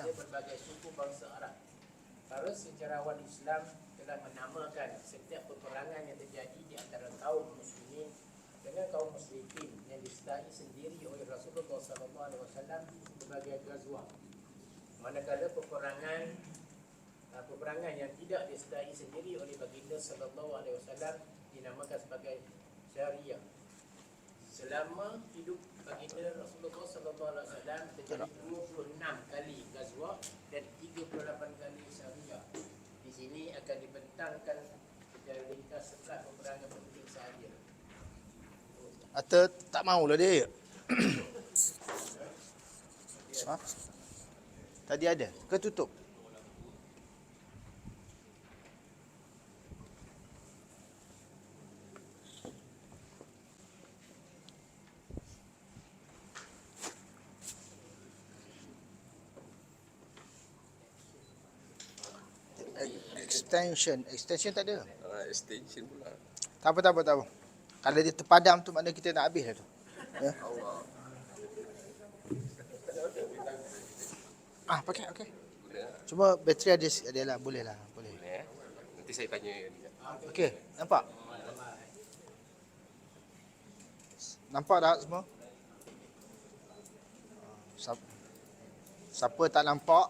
ada berbagai suku bangsa Arab. Para sejarawan Islam telah menamakan setiap peperangan yang terjadi di antara kaum muslimin dengan kaum musyrikin yang disertai sendiri oleh Rasulullah SAW sebagai ghazwah. Manakala peperangan yang tidak disertai sendiri oleh baginda sallallahu alaihi wasallam dinamakan sebagai syariah. Selama hidup baginda Rasulullah sallallahu alaihi wasallam terjadi 26 kali ghazwah dan 38 kali syariah. Di sini akan dibentangkan secara ringkas 11 peperangan penting sahaja. Atau tak maulah dia. Ha? Tadi ada ke tutup? Extension tak ada. Extension pula. Tak apa. Kalau dia terpadam tu makna kita nak habis dah tu. Ya. Pakai okey. Cuma bateri ada lah, boleh lah. Boleh. Nanti saya tanya. Okey, nampak? Nampak tak semua? Siapa tak nampak?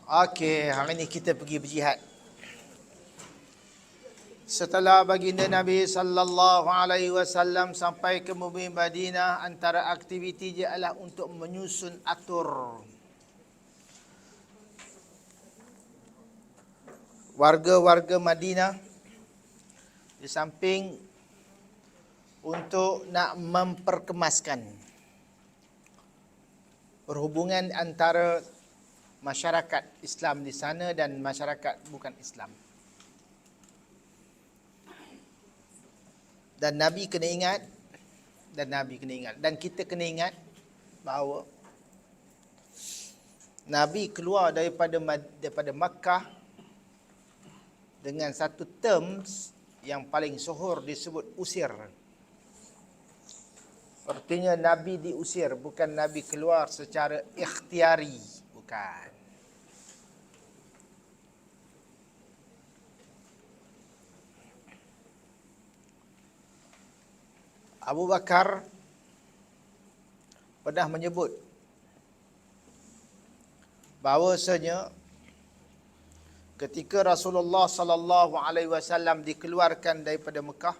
Okey, hari ni kita pergi berjihad. Setelah baginda Nabi sallallahu alaihi wasallam sampai ke bumi Madinah, antara aktiviti dia adalah untuk menyusun atur warga-warga Madinah, di samping untuk nak memperkemaskan perhubungan antara masyarakat Islam di sana dan masyarakat bukan Islam. Dan Nabi kena ingat dan kita kena ingat bahawa Nabi keluar daripada Makkah dengan satu terms yang paling sohor disebut usir. Artinya Nabi diusir, bukan Nabi keluar secara ikhtiari, bukan. Abu Bakar pernah menyebut bahawasanya ketika Rasulullah sallallahu alaihi wasallam dikeluarkan daripada Mekah,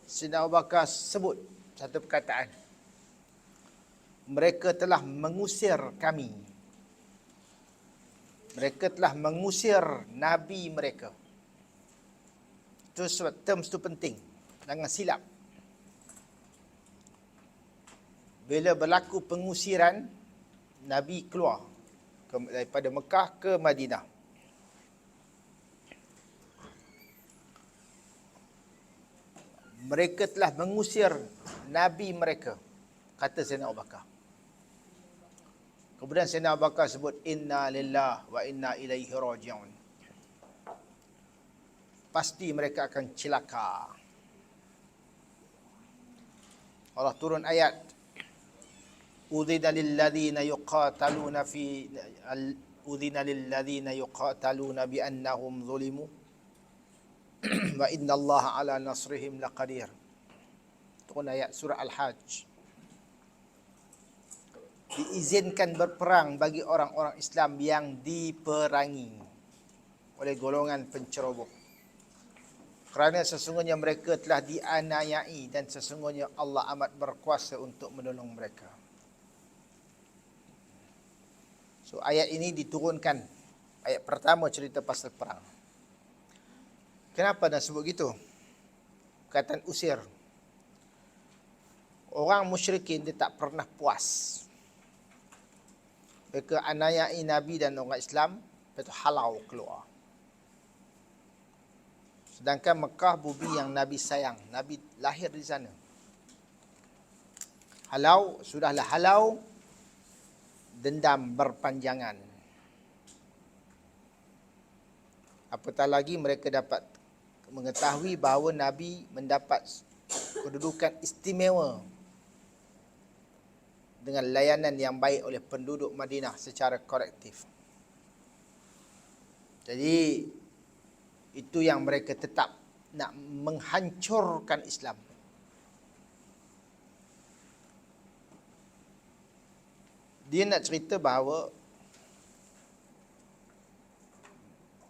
Sayyidina Abu Bakar sebut satu perkataan, mereka telah mengusir kami. Mereka telah mengusir Nabi mereka. Itu sebab terms itu penting. Jangan silap. Bila berlaku pengusiran, Nabi keluar daripada Mekah ke Madinah. Mereka telah mengusir Nabi mereka, kata Sayyidina Abu Bakar. Kemudian Sayyidina Abu Bakar sebut, inna lillahi wa inna ilaihi raji'un. Pasti mereka akan celaka. Allah turun ayat, Udhina lilladhina yuqataluna bi annahum zulimu wa inna Allah ala nasrihim laqadir. Turun ayat surah Al-Hajj. Diizinkan berperang bagi orang-orang Islam yang diperangi oleh golongan penceroboh, kerana sesungguhnya mereka telah dianiayai dan sesungguhnya Allah amat berkuasa untuk menolong mereka. So ayat ini diturunkan, ayat pertama cerita pasal perang. Kenapa dah sebut gitu? Perkataan usir. Orang musyrikin dia tak pernah puas. Mereka aniayai Nabi dan orang Islam, lepas tu halau keluar. Sedangkan Mekah bumi yang Nabi sayang, Nabi lahir di sana. Halau, sudahlah halau, dendam berpanjangan. Apatah lagi mereka dapat mengetahui bahawa Nabi mendapat kedudukan istimewa dengan layanan yang baik oleh penduduk Madinah secara kolektif. Jadi itu yang mereka tetap nak menghancurkan Islam. Dia nak cerita bahawa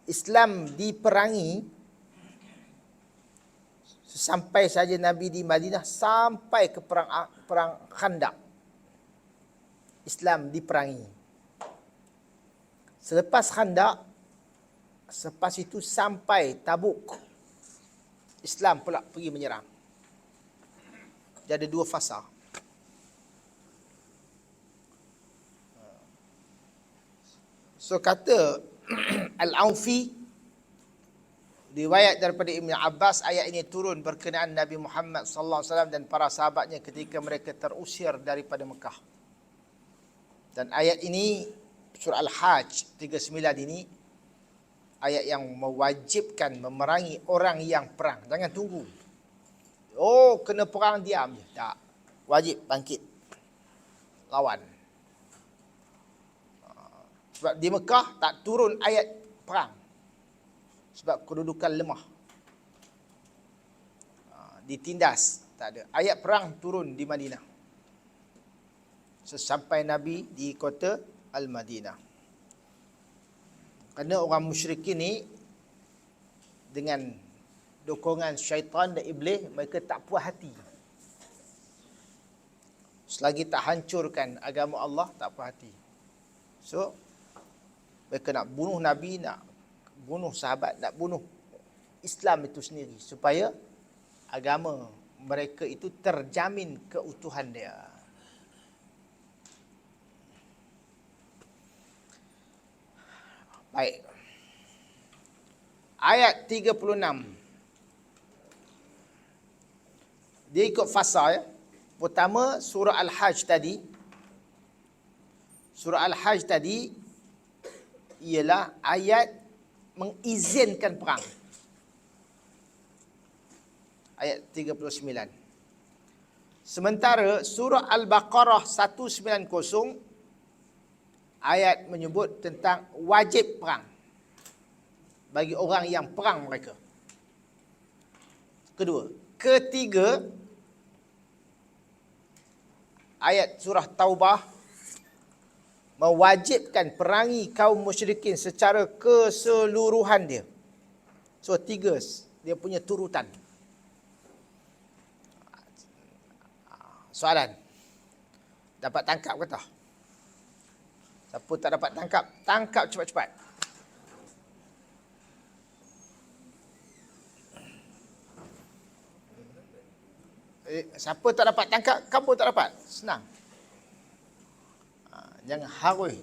Islam diperangi sampai saja Nabi di Madinah sampai ke perang Khandaq. Islam diperangi. Selepas Khandaq, selepas itu sampai Tabuk, Islam pula pergi menyerang. Dia ada 2 fasa. So kata Al-Aufi, riwayat daripada Ibn Abbas, ayat ini turun berkenaan Nabi Muhammad sallallahu alaihi wasallam dan para sahabatnya ketika mereka terusir daripada Mekah. Dan ayat ini, surah Al-Hajj 39 ini, ayat yang mewajibkan memerangi orang yang perang. Jangan tunggu. Oh, kena perang diam je. Tak. Wajib bangkit. Lawan. Sebab di Mekah tak turun ayat perang. Sebab kedudukan lemah. Ditindas. Tak ada. Ayat perang turun di Madinah. Sesampai Nabi di kota Al-Madinah. Kerana orang musyrikin ni dengan dukungan syaitan dan iblis, mereka tak puas hati. Selagi tak hancurkan agama Allah, tak puas hati. So, mereka nak bunuh Nabi, nak bunuh sahabat, nak bunuh Islam itu sendiri. Supaya agama mereka itu terjamin keutuhan dia. Baik. Ayat 36. Dia ikut fasa ya. Pertama surah Al-Hajj tadi. Surah Al-Hajj tadi ialah ayat mengizinkan perang. Ayat 39. Sementara surah Al-Baqarah 190 ayat menyebut tentang wajib perang bagi orang yang perang mereka. Kedua. Ketiga, ayat surah Taubah mewajibkan perangi kaum musyrikin secara keseluruhan dia. So 3 dia punya turutan. Soalan. Dapat tangkap ke tak? Siapa tak dapat tangkap, tangkap cepat-cepat. Siapa tak dapat tangkap, kamu tak dapat. Senang. Jangan harui.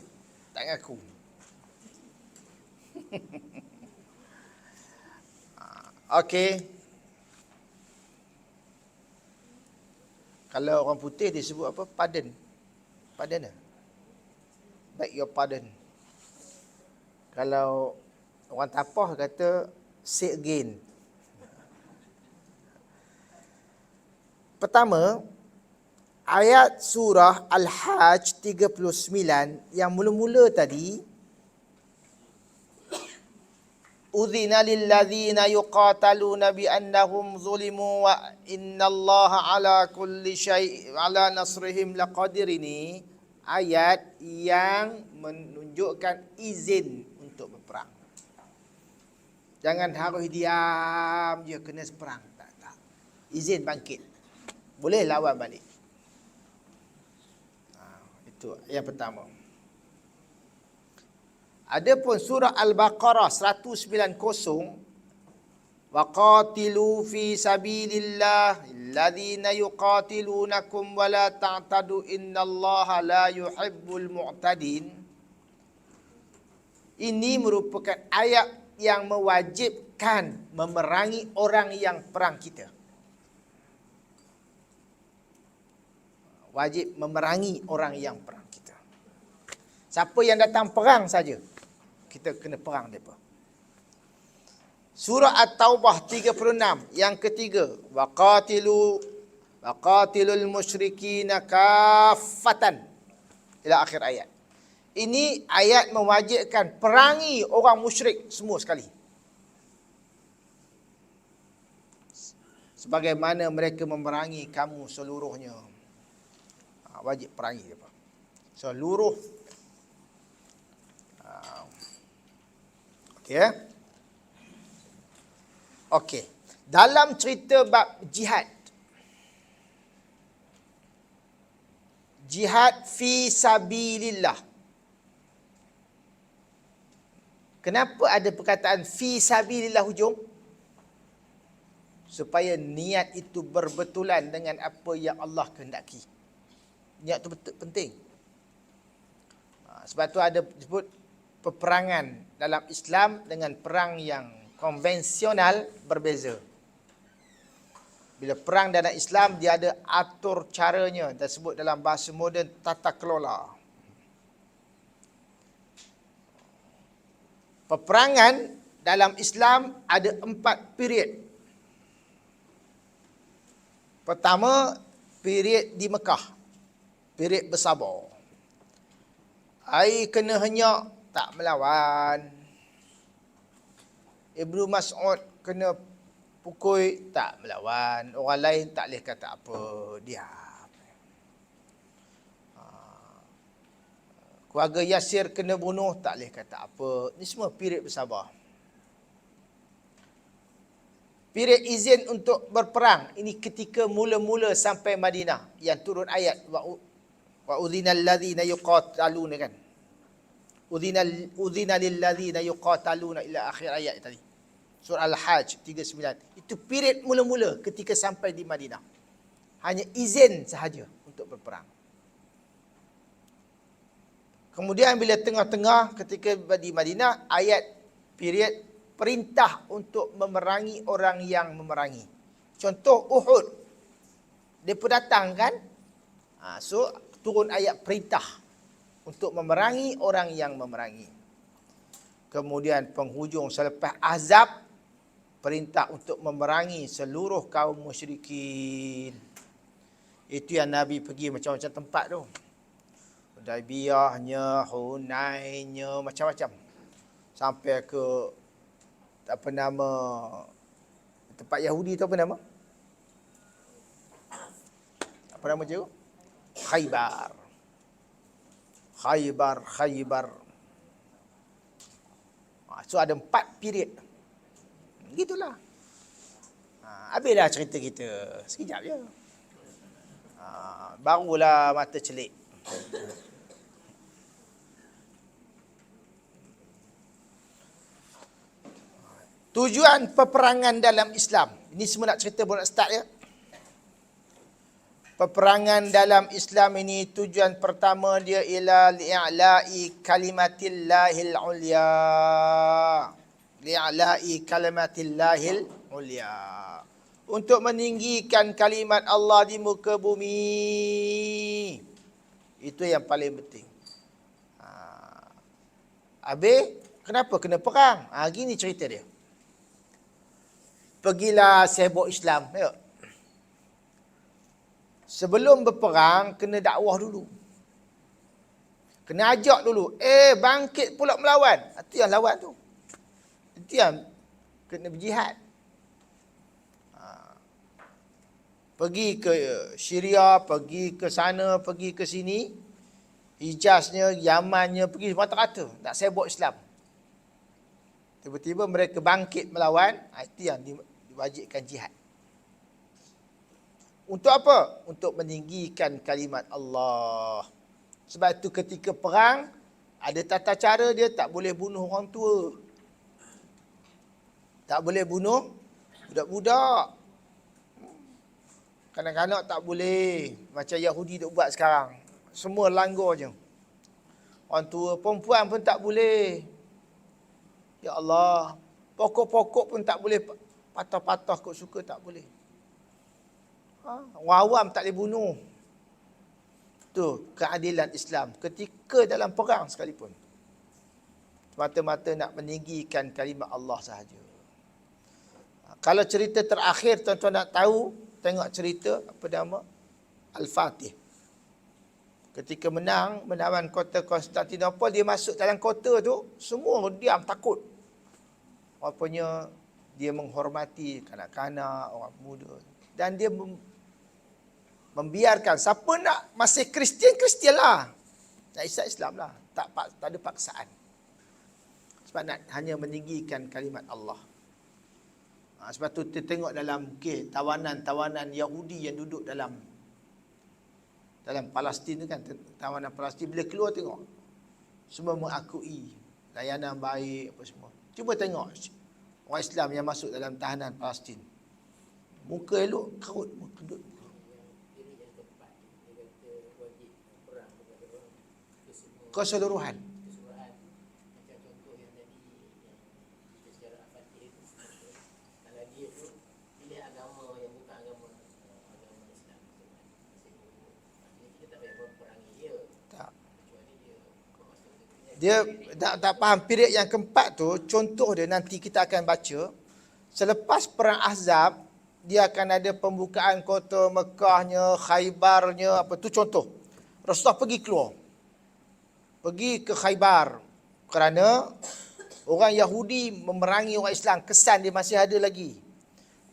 Tak ngaku. Okey. Kalau orang putih disebut apa? Pardon. Pardon lah. Beg your pardon. Kalau orang Tapah kata say again. Pertama, ayat surah Al-Hajj 39 yang mula-mula tadi, Udzina lilladzina yuqataluna bi annahum zulimu wa innallaha ala kulli syai' ala nasrihim laqadir, ini ayat yang menunjukkan izin untuk berperang. Jangan harus diam je kena perang. Tak. Izin bangkit. Boleh lawan balik. Itu yang pertama. Adapun surah Al-Baqarah 190, wa qatilu fi sabilillah alladhina yuqatilunakum wa la ta'tadu innallaha la yuhibbul mu'tadin. Ini merupakan ayat yang mewajibkan memerangi orang yang perang kita. wajib memerangi orang yang perang kita. Siapa yang datang perang saja, kita kena perang mereka. Surah At-Taubah 36 yang ketiga, waqatilul musyrikina kaffatan ila akhir ayat. Ini ayat mewajibkan perangi orang musyrik semua sekali. Sebagaimana mereka memerangi kamu seluruhnya. Wajib perangi mereka. Seluruh. Okey ya. Okey. Dalam cerita bab jihad. Jihad fi sabilillah. Kenapa ada perkataan fi sabilillah hujung? Supaya niat itu berbetulan dengan apa yang Allah kehendaki. Niat itu penting. Sebab tu ada disebut peperangan dalam Islam dengan perang yang konvensional berbeza. Bila perang dalam Islam, dia ada atur caranya. Disebut dalam bahasa moden tata kelola. Peperangan dalam Islam ada 4 period. Pertama, period di Mekah. Period bersabar. Ai kena henyak, tak melawan. Ibnu Mas'ud kena pukul, tak melawan. Orang lain tak boleh kata apa, diam. Keluarga Yasir kena bunuh, tak boleh kata apa. Ini semua period bersabar. Period izin untuk berperang, ini ketika mula-mula sampai Madinah. Yang turun ayat, wa udhinal ladhina yuqataluna kan. Udhina lil ladhina yuqataluna ila akhir ayat tadi. Surah Al-Hajj 39. Itu period mula-mula ketika sampai di Madinah. Hanya izin sahaja untuk berperang. Kemudian bila tengah-tengah ketika di Madinah, ayat period perintah untuk memerangi orang yang memerangi. Contoh Uhud. Dia pun datang kan? So turun ayat perintah untuk memerangi orang yang memerangi. Kemudian penghujung selepas Ahzab, perintah untuk memerangi seluruh kaum musyrikin. Itu yang Nabi pergi macam-macam tempat tu. Hudaibiyahnya, Hunainnya, macam-macam. Sampai ke apa nama tempat Yahudi tu, apa nama? Apa nama tu? Khaybar. So ada 4 period. Gitulah. Habis dah cerita kita. Sekejap je. Barulah mata celik. Tujuan peperangan dalam Islam. Ini semua nak cerita, boleh nak start ya. Peperangan dalam Islam ini tujuan pertama dia ialah li'a'la'i kalimatillahil ulya. Li'a'la'i kalimatillahil ulya. Untuk meninggikan kalimat Allah di muka bumi. Itu yang paling penting. Habis, kenapa kena perang? Gini cerita dia. Pergilah sibuk Islam. Tengok. Sebelum berperang, kena dakwah dulu. Kena ajak dulu. Bangkit pula melawan. Itu yang lawan tu. Itu yang kena berjihad. Pergi ke Syria, pergi ke sana, pergi ke sini. Hijaznya, Yamannya, pergi mata-mata. Nak sibuk Islam. Tiba-tiba mereka bangkit melawan. Itu yang diwajibkan jihad. Untuk apa? Untuk meninggikan kalimat Allah. Sebab itu ketika perang, ada tata cara dia, tak boleh bunuh orang tua. Tak boleh bunuh budak-budak. Kanak-kanak tak boleh. Macam Yahudi duk buat sekarang. Semua langgar je. Orang tua, perempuan pun tak boleh. Ya Allah. Pokok-pokok pun tak boleh patah-patah kot suka, tak boleh. Orang awam tak boleh bunuh. Tu keadilan Islam ketika dalam perang sekalipun. Mata-mata nak meninggikan kalimat Allah sahaja. Kalau cerita terakhir tuan-tuan nak tahu, tengok cerita apa nama? Al-Fatih. Ketika menawan kota Konstantinopel, dia masuk dalam kota tu, semua diam takut. Rupanya dia menghormati kanak-kanak, orang muda. Dan dia membiarkan siapa nak masih Kristian lah. Nak Islam lah. Tak ada paksaan. Sebab nak hanya meninggikan kalimat Allah. Sebab tu kita tengok dalam tawanan-tawanan Yahudi yang duduk dalam Palestin tu kan, tawanan Palestin, bila keluar tengok semua mengakui layanan baik apa semua. Cuba tengok orang Islam yang masuk dalam tahanan Palestin, muka elok, kerut muka duduk. Jadi yang keempat, dia kata wajib perang kepada orang kesemua Keseluruhan. macam contoh yang tadi yang kita secara Al-Fatih itu, kalau dia tu pilih agama yang bukan agama Islam, maksudnya kita tak payah perangi dia, Tak. kecuali dia bermaksud Dia tak faham period yang keempat tu. Contoh dia nanti kita akan baca. Selepas perang Ahzab, dia akan ada pembukaan kota Mekahnya, Khaybarnya, apa tu contoh. Rasulullah pergi keluar. Pergi ke Khaybar kerana orang Yahudi memerangi orang Islam, kesan dia masih ada lagi.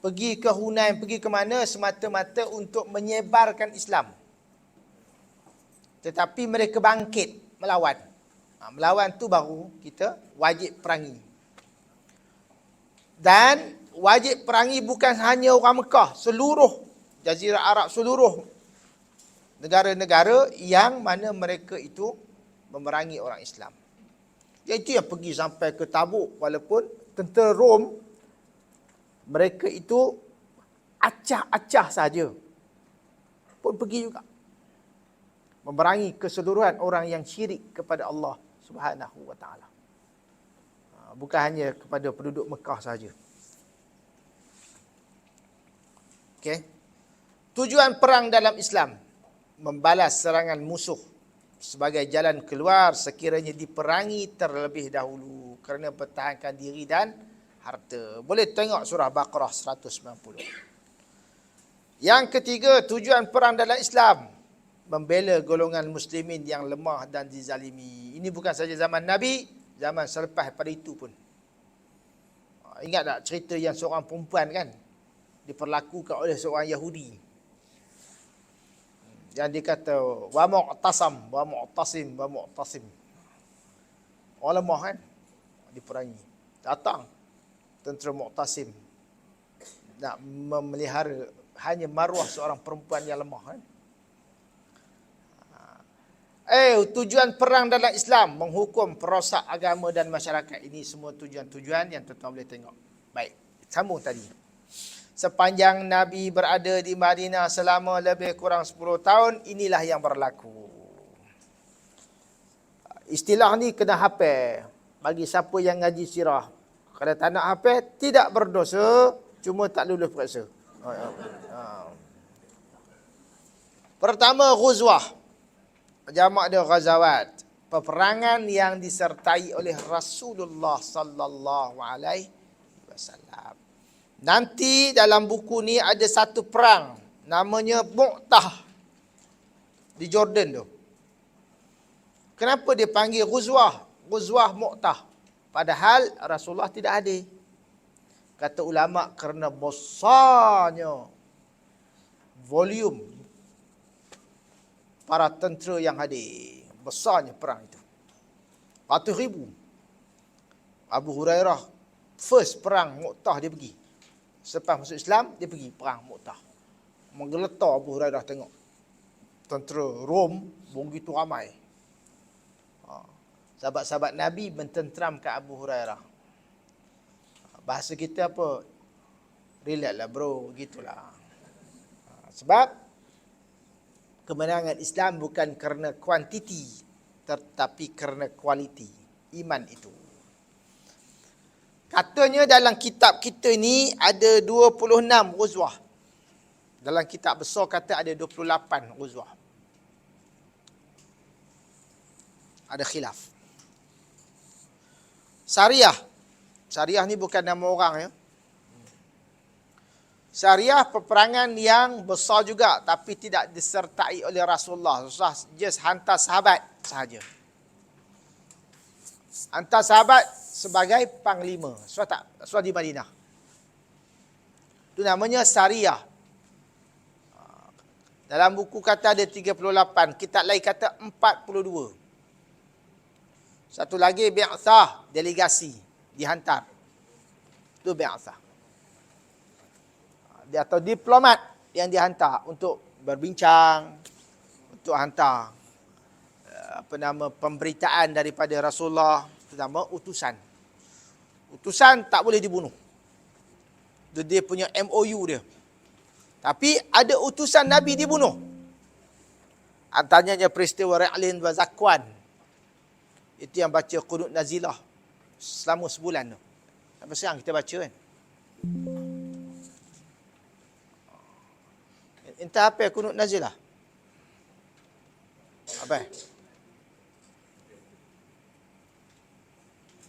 Pergi ke Hunain, pergi ke mana semata-mata untuk menyebarkan Islam. Tetapi mereka bangkit melawan. Melawan tu baru kita wajib perangi. Dan wajib perangi bukan hanya orang Mekah, seluruh Jazirah Arab, seluruh negara-negara yang mana mereka itu memerangi orang Islam. Itu yang pergi sampai ke Tabuk, walaupun tentera Rom mereka itu acah-acah saja, pun pergi juga memerangi keseluruhan orang yang syirik kepada Allah Subhanahu wa taala. Bukan hanya kepada penduduk Mekah saja. Okey. Tujuan perang dalam Islam membalas serangan musuh sebagai jalan keluar sekiranya diperangi terlebih dahulu kerana pertahankan diri dan harta. Boleh tengok surah Baqarah 190. Yang ketiga, tujuan perang dalam Islam membela golongan muslimin yang lemah dan dizalimi. Ini bukan saja zaman Nabi, zaman selepas pada itu pun. Ingat tak cerita yang seorang perempuan kan diperlakukan oleh seorang Yahudi, yang dia kata wa mu'tasam wa mu'tasim wa mu'tasim. Orang lemah kan diperangi. Datang tentera Mu'tasim nak memelihara hanya maruah seorang perempuan yang lemah kan. Tujuan perang dalam Islam menghukum perosak agama dan masyarakat. Ini semua tujuan-tujuan yang tuan-tuan boleh tengok. Baik, sambung tadi. Sepanjang Nabi berada di Madinah selama lebih kurang 10 tahun, inilah yang berlaku. Istilah ni kena hafal bagi siapa yang ngaji sirah. Kalau tak nak hafal, tidak berdosa, cuma tak lulus periksa. Pertama, ghuzwah. Jamak dia ghazawat. Peperangan yang disertai oleh Rasulullah sallallahu alaihi wasallam. Nanti dalam buku ni ada satu perang namanya Mu'tah di Jordan tu. Kenapa dia panggil ghuzwah? Ghuzwah Mu'tah. Padahal Rasulullah tidak hadir. Kata ulama kerana besarnya volume para tentera yang hadir. Besarnya perang itu. 100,000. Abu Hurairah first perang Mu'tah dia pergi. Selepas masuk Islam, dia pergi perang Mu'tah. Menggeletar Abu Hurairah tengok. Tentera Rom begitu ramai. Sahabat-sahabat Nabi mententeramkan Abu Hurairah. Bahasa kita apa? Relax lah bro, gitulah. Sebab kemenangan Islam bukan kerana kuantiti, tetapi kerana kualiti iman itu. Katanya dalam kitab kita ni ada 26 ghuzwah. Dalam kitab besar kata ada 28 ghuzwah. Ada khilaf. Sariyah. Sariyah ni bukan nama orang ya. Sariyah peperangan yang besar juga tapi tidak disertai oleh Rasulullah. Rasulullah just hantar sahabat sahaja. Hantar sahabat sebagai panglima. Suat di Madinah. Itu namanya Sariyah. Dalam buku kata ada 38, kitab lain kata 42. Satu lagi bi'athah, delegasi, dihantar. Itu bi'athah. Dia atau diplomat yang dihantar untuk berbincang, untuk hantar pemberitaan daripada Rasulullah, terutama utusan. Utusan tak boleh dibunuh. Dia punya MOU dia. Tapi ada utusan Nabi dibunuh. Antaranya peristiwa Ra'lin wa Zakwan. Itu yang baca Qunut Nazilah selama sebulan tu. Sampai sekarang kita baca kan. Entah apa Qunut Nazilah? Apa?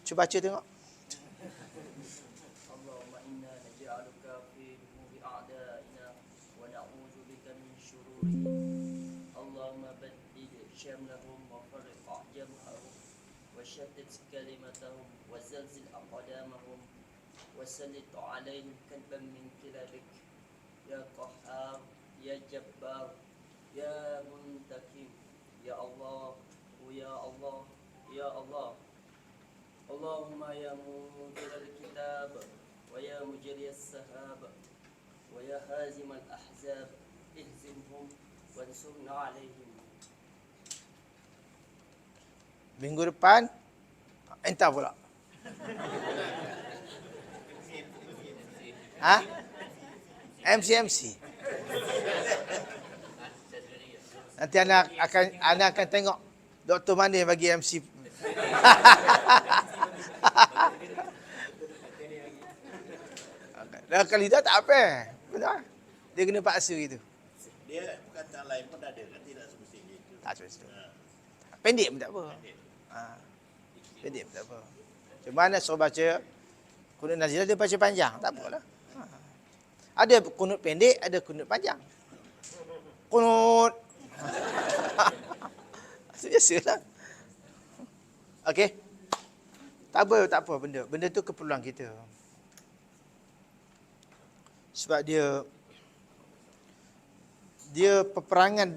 Cuba baca tengok. اللهم إنا نجعلك في نحور أعدائنا ونعوذ بك من شرورهم اللهم بدد شملهم وفرق جمعهم وشتت كلمتهم وزلزل أقدامهم وسلط عليهم كلبا من كلابك يا قهار يا جبار يا منتقم يا الله ويا الله يا الله اللهم يا منزل الكتاب ويا مجري السحاب ويا هازم الأحزاب اهزمهم وانصرنا عليهم. Minggu depan entah pula. Ha? MC. Nanti anak akan tengok Dr. Mani bagi MC. Dah kali dah tak apa. Benar. Dia kena paksa gitu. Dia perkataan lain pun ada kan, tidak semestinya gitu. Tak semestinya. Pendek pun tak apa. Pendek pun tak apa. Cuma mana suruh baca kunut nazilah dia baca panjang, tak apalah. Ada kunut pendek, ada kunut panjang. Kunut. Biasalah. Okey. Tak apa benda. Benda tu keperluan kita. Sebab dia peperangan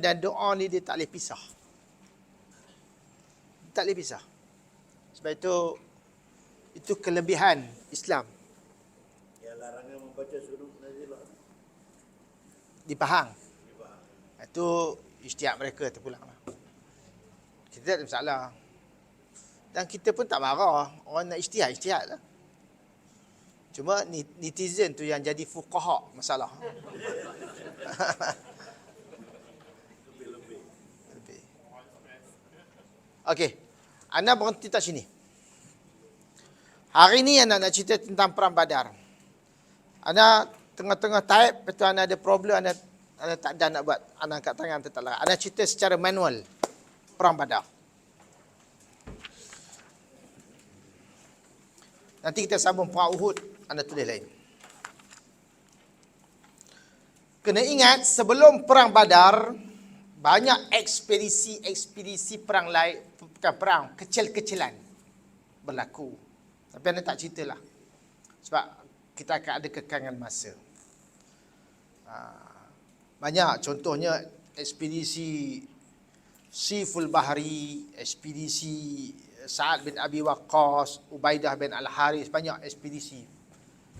dan doa ni dia tak boleh pisah. Tak boleh pisah. Sebab itu kelebihan Islam. Ya, larangan membaca surut nazilah Di Pahang. Itu ijtihad mereka terpulang lah. Kita tak ada masalah. Dan kita pun tak marah. Orang nak ijtihad lah. Cuma netizen tu yang jadi fuqaha masalah. Lebih. Okey. Ana berhenti tak sini. Hari ni Ana nak cerita tentang perang Badar. Ana tengah-tengah type, betul Ana ada problem, Ana tak ada nak buat. Ana angkat tangan tu tak lah. Ana cerita secara manual perang Badar. Nanti kita sambung perang Uhud, Ana tulis lain. Kena ingat sebelum perang Badar banyak ekspedisi perang lain, bukan perang, kecil-kecilan berlaku. Tapi Ana tak ceritalah. Sebab kita akan ada kekangan masa. Banyak contohnya ekspedisi Siful Bahri, ekspedisi Sa'ad bin Abi Waqqas, Ubaidah bin Al-Haris, banyak ekspedisi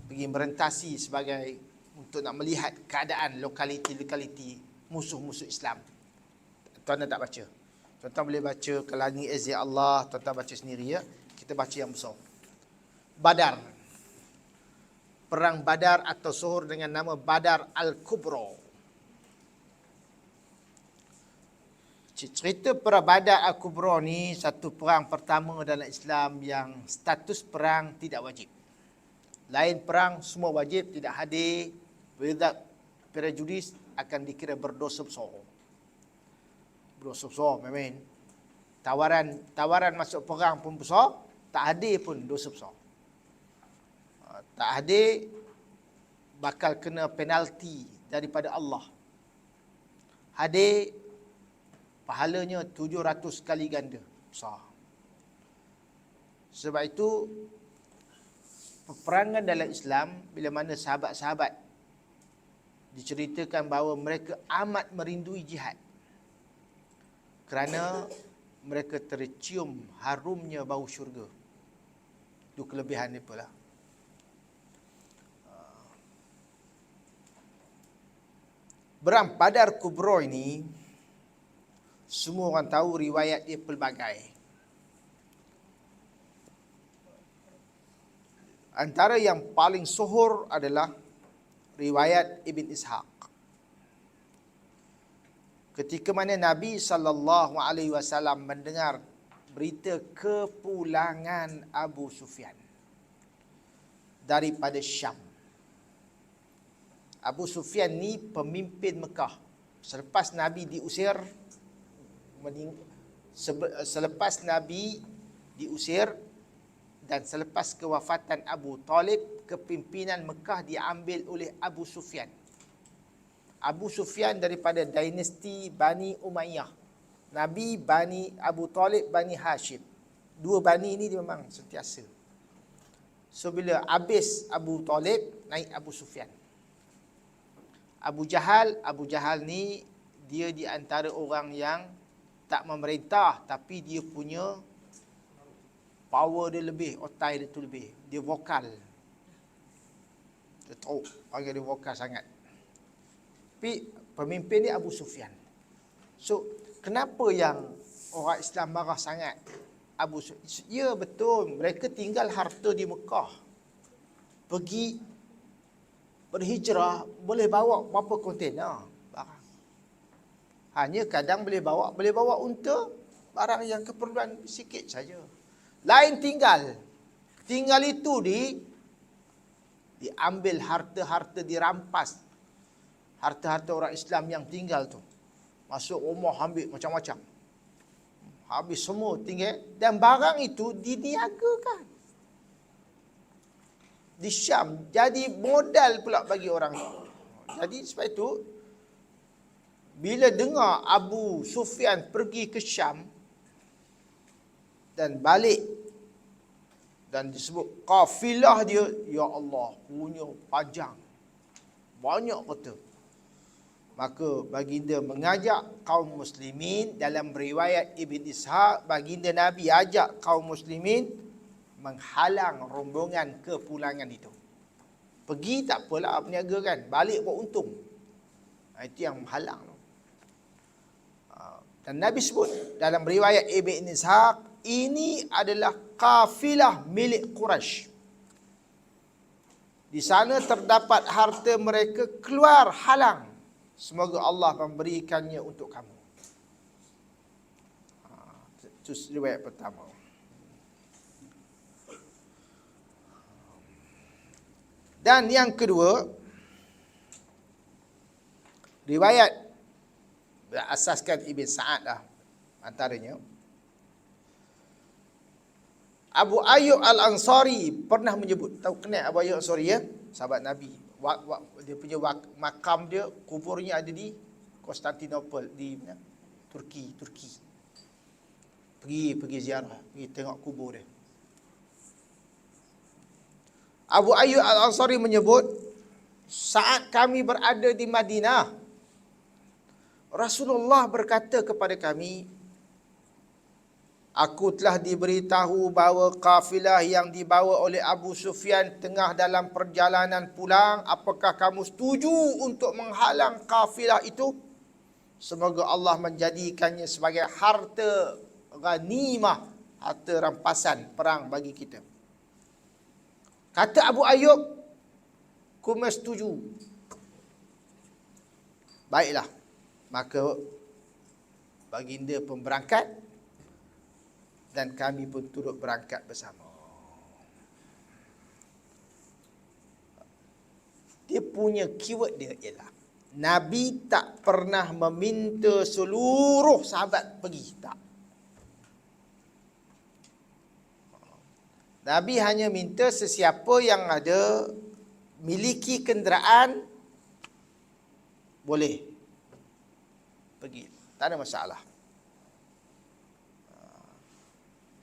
pergi merentasi sebagai untuk nak melihat keadaan lokaliti musuh-musuh Islam. Tuan-tuan tak baca. Tuan-tuan boleh baca Kalangi Azzi Allah, tuan-tuan baca sendiri ya. Kita baca yang besar. Badar. Perang Badar atau suhur dengan nama Badar Al-Kubra. Cerita perang Badar Al-Kubra ni satu perang pertama dalam Islam yang status perang tidak wajib. Lain perang semua wajib, tidak hadir, without prejudis akan dikira berdosa besar. Berdosa besar, memang. Tawaran masuk perang pun besar, tak hadir pun dosa besar. Tak hadir bakal kena penalti daripada Allah. Hadir pahalanya 700 kali ganda besar. Sebab itu peperangan dalam Islam, bila mana sahabat-sahabat diceritakan bahawa mereka amat merindui jihad kerana mereka tercium harumnya bau syurga. Itu kelebihan mereka lah. Perang Badar Kubra ini, semua orang tahu riwayat dia pelbagai. Antara yang paling sohor adalah riwayat Ibn Ishaq. Ketika mana Nabi SAW mendengar berita kepulangan Abu Sufyan daripada Syam. Abu Sufyan ni pemimpin Mekah. Selepas Nabi diusir, selepas Nabi diusir dan selepas kewafatan Abu Talib, kepimpinan Mekah diambil oleh Abu Sufyan. Abu Sufyan daripada dinasti Bani Umayyah. Nabi Bani Abu Talib, Bani Hashim. Dua Bani ini dia memang sentiasa. So bila habis Abu Talib, naik Abu Sufyan. Abu Jahal ni dia di antara orang yang tak memerintah, tapi dia punya power dia lebih, otai dia tu lebih. Dia vokal. Dia tahu, panggil dia vokal sangat. Tapi pemimpin dia Abu Sufyan. So, kenapa yang orang Islam marah sangat Abu Sufyan? Ya betul, mereka tinggal harta di Mekah. Pergi berhijrah, boleh bawa berapa kontainer barang. Hanya kadang boleh bawa unta, barang yang keperluan sikit saja. Lain tinggal itu diambil harta-harta, dirampas harta-harta orang Islam yang tinggal tu. Masuk rumah ambil macam-macam. Habis semua tinggal, dan barang itu diniagakan di Syam, jadi modal pula bagi orang. Jadi sebab itu bila dengar Abu Sufyan pergi ke Syam dan balik, dan disebut kafilah dia, ya Allah, punya panjang, banyak kata. Maka baginda mengajak kaum muslimin, dalam riwayat Ibn Ishaq, baginda Nabi ajak kaum muslimin menghalang rombongan kepulangan itu. Pergi tak apalah, berniaga kan, balik buat untung. Itu yang menghalang. Dan Nabi sebut dalam riwayat Ibn Ishaq, ini adalah kafilah milik Quraisy. Di sana terdapat harta mereka, keluar halang. Semoga Allah memberikannya untuk kamu. Itu riwayat pertama. Dan yang kedua, riwayat berasaskan Ibn Sa'ad lah antaranya. Abu Ayyub Al-Ansari pernah menyebut, tahu kenal Abu Ayyub Al-Ansari ya? Sahabat Nabi. Dia punya makam dia, kuburnya ada di Konstantinopel, di Turki. Pergi ziarah, pergi tengok kubur dia. Abu Ayyub Al-Ansari menyebut, saat kami berada di Madinah, Rasulullah berkata kepada kami, aku telah diberitahu bahawa kafilah yang dibawa oleh Abu Sufyan tengah dalam perjalanan pulang. Apakah kamu setuju untuk menghalang kafilah itu? Semoga Allah menjadikannya sebagai harta ghanimah, harta rampasan perang bagi kita. Kata Abu Ayyub, kami setuju. Baiklah, maka baginda pun berangkat dan kami pun turut berangkat bersama. Dia punya keyword dia ialah, Nabi tak pernah meminta seluruh sahabat pergi, tak. Nabi hanya minta sesiapa yang ada miliki kenderaan boleh pergi, tak ada masalah.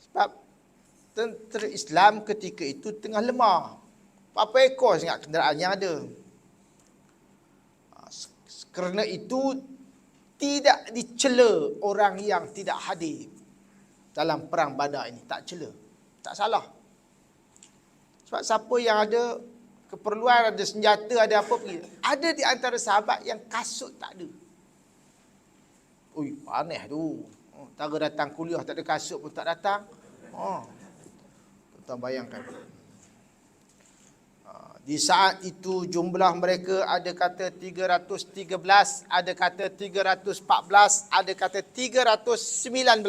Sebab tentera Islam ketika itu tengah lemah. Berapa ekor sangat kenderaan yang ada. Kerana itu tidak dicela orang yang tidak hadir dalam perang Badar ini. Tak cela. Tak salah. Sebab siapa yang ada keperluan, ada senjata, ada apa pergi. Ada di antara sahabat yang kasut tak ada. Ui, panas tu. Tara datang kuliah tak ada kasut pun tak datang. Tuan bayangkan. Di saat itu jumlah mereka ada kata 313, ada kata 314, ada kata 319.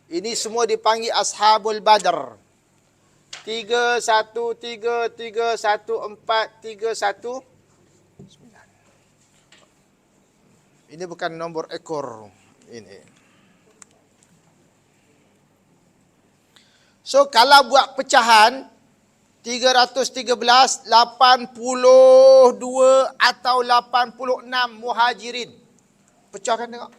Ini semua dipanggil Ashabul Badr. 3, 1, 3, 3, 1, 4, 3, 1, 9. Ini bukan nombor ekor. Ini. So, kalau buat pecahan, 313, 82 atau 86 muhajirin. Pecahkan tengok.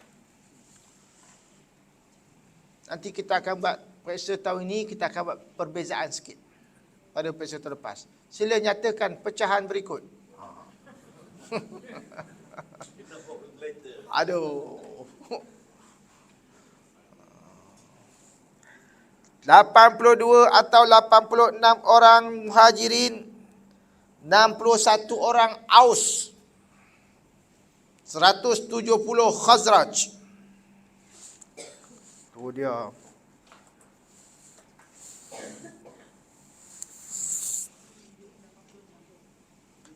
Nanti kita akan buat periksa tahun ini, kita akan buat perbezaan sikit pada periksa terlepas. Sila nyatakan pecahan berikut. Aduh. 82 atau 86 orang muhajirin, 61 orang Aus, 170 Khazraj. Tu dia.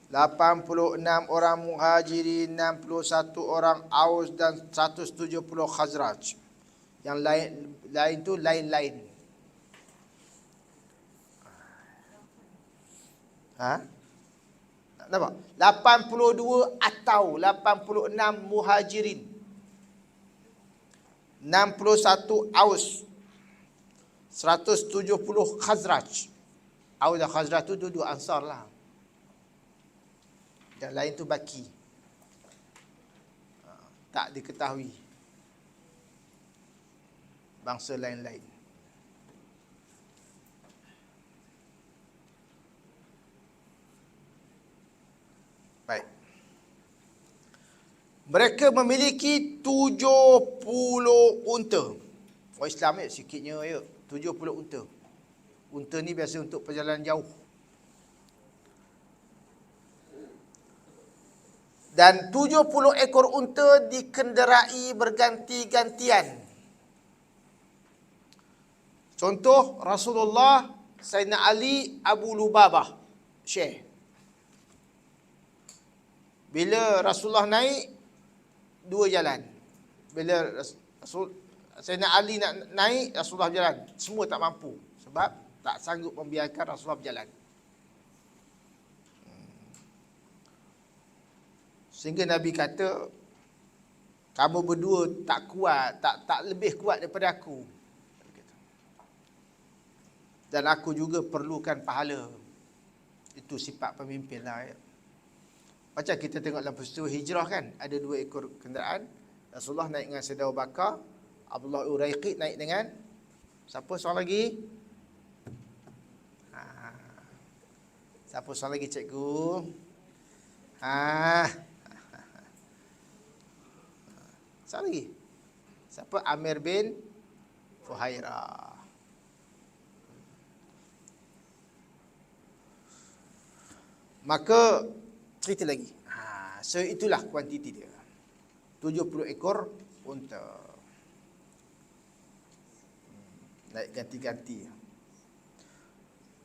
...86 orang muhajirin, 61 orang Aus dan 170 Khazraj. Yang lain tu lain-lain. Nampak? 82 atau 86 muhajirin, 61 Aus, 170 Khazraj. Aus dan Khazraj tu dua Ansar lah. Yang lain tu baki. Tak diketahui. Bangsa lain-lain. Baik. Mereka memiliki 70 unta. Orang Islam ya, sikitnya ya. 70 unta. Unta ni biasa untuk perjalanan jauh. Dan 70 ekor unta dikenderai berganti-gantian. Contoh Rasulullah, Sayyidina Ali, Abu Lubabah. Share. Bila Rasulullah naik, dua jalan. Bila Sayyidina Ali nak naik, Rasulullah berjalan. Semua tak mampu. Sebab tak sanggup membiarkan Rasulullah berjalan. Sehingga Nabi kata, kamu berdua tak kuat, tak lebih kuat daripada aku. Dan aku juga perlukan pahala. Itu sifat pemimpin lah. Ya. Macam kita tengok dalam peristiwa hijrah kan, ada 2 ekor kenderaan. Rasulullah naik dengan Sayyidina Abu Bakar, Abdullah Uraiqid naik dengan siapa seorang lagi? Siapa seorang lagi cikgu? Siapa lagi? Siapa? Amir bin Fuhairah. Maka cerita lagi. So itulah kuantiti dia. 70 ekor unta. Naik ganti-ganti.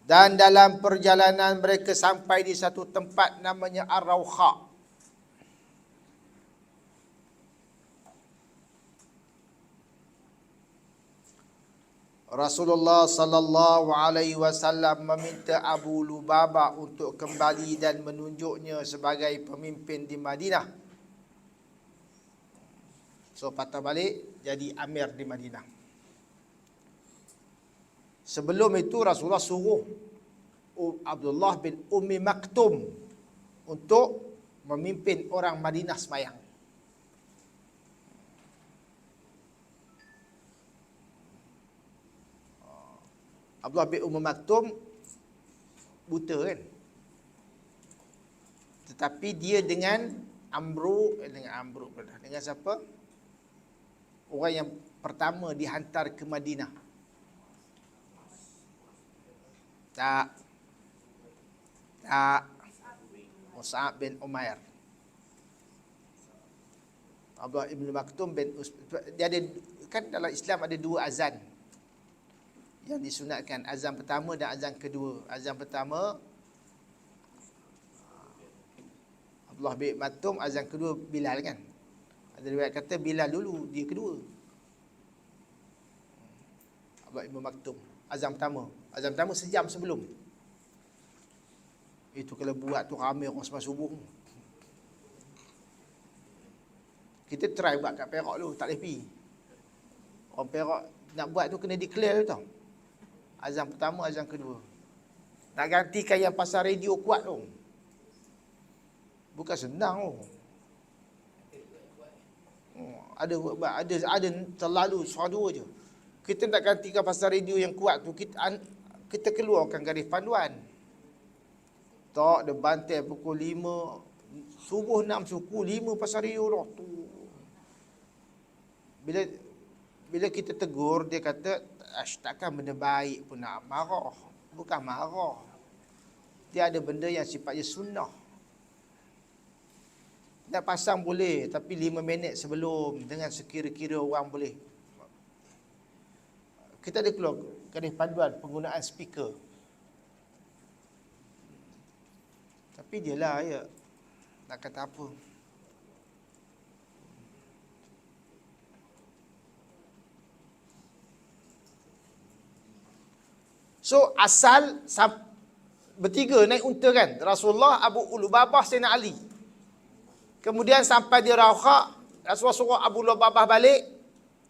Dan dalam perjalanan mereka sampai di satu tempat namanya Ar-Rawha. Rasulullah sallallahu alaihi wasallam meminta Abu Lubabah untuk kembali dan menunjuknya sebagai pemimpin di Madinah. So patah balik jadi amir di Madinah. Sebelum itu Rasulullah suruh Abdullah bin Ummi Maktum untuk memimpin orang Madinah sembahyang. Abdullah bin Ummi Maktum buta kan. Tetapi dia dengan siapa? Orang yang pertama dihantar ke Madinah. Tak. Mus'ab bin Umair. Abdullah ibn Maktum bin dia ada, kan dalam Islam ada dua azan yang disunatkan, azan pertama dan azan kedua. Azan pertama Abdullah bin Maktum, azan kedua Bilal kan. Ada riwayat kata Bilal dulu, dia kedua. Abdullah bin Maktum azan pertama. Azan pertama sejam sebelum. Itu kalau buat tu ramai orang sembang subuh. Kita try buat kat Perak dulu, tak boleh pergi. Orang Perak nak buat tu kena declare tau. Azan pertama, azan kedua. Nak gantikan yang pasal radio kuat tu. Bukan senang tu. Ada terlalu suara dua je. Kita nak gantikan pasal radio yang kuat tu, kita keluarkan garis panduan. Tak, dia bantai pukul 5, subuh 6 suku 5 pasal radio dah tu. Bila kita tegur, dia kata, takkan benda baik pun nak marah. Bukan marah. Dia ada benda yang sifatnya sunnah. Nak pasang boleh, tapi 5 minit sebelum, dengan sekira-kira orang boleh. Kita ada keluar garis panduan penggunaan speaker. Tapi dia lah ya, nak kata apa. So asal bertiga naik unta kan, Rasulullah, Abu Lubabah, Sayyidina Ali. Kemudian sampai di Rauqah, Rasulullah suruh Abu Lubabah balik,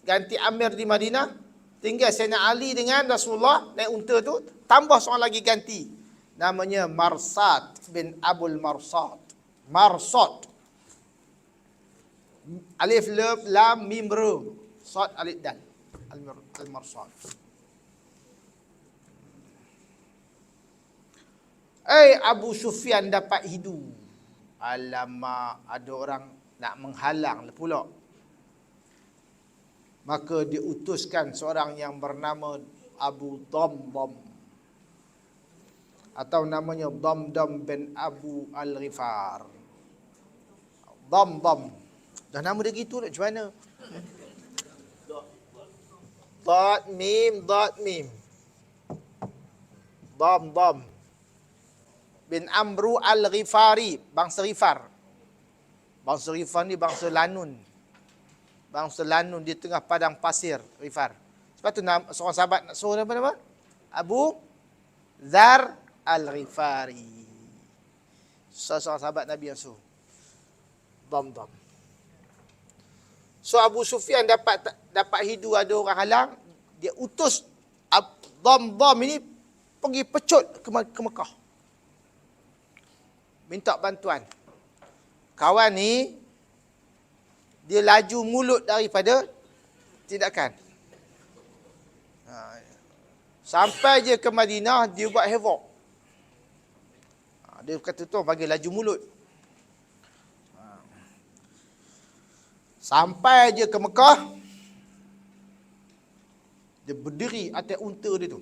ganti amir di Madinah. Tinggal Sayyidina Ali dengan Rasulullah naik unta tu, tambah seorang lagi ganti. Namanya Marsad bin Abul Marsad. Marsad. Alif lam mim ra. Sad alif dal. Al-Marsad. Abu Sufyan dapat hidu. Alamak, ada orang nak menghalang pula. Maka diutuskan seorang yang bernama Abu Damdam, atau namanya Damdam bin Abu Al-Ghifar. Damdam. Dah nama dia gitu, macam mana? Dad mim. Damdam bin Amru Al-Ghifari, bangsa Ghifar. Bangsa Ghifar ni bangsa Lanun. Bangsa Lanun di tengah padang pasir Ghifar. Sebab tu seorang sahabat nak suruh nama? Abu Dzar Al-Ghifari. Seorang sahabat Nabi yang suruh. Damdam. So Abu Sufyan dapat hidu ada orang halang, dia utus Damdam ini pergi pecut ke Mekah. Minta bantuan. Kawan ni dia laju mulut daripada tindakan. Sampai je ke Madinah, dia buat havoc. Dia kata tu bagi laju mulut. Sampai je ke Mekah, dia berdiri atas unta dia tu.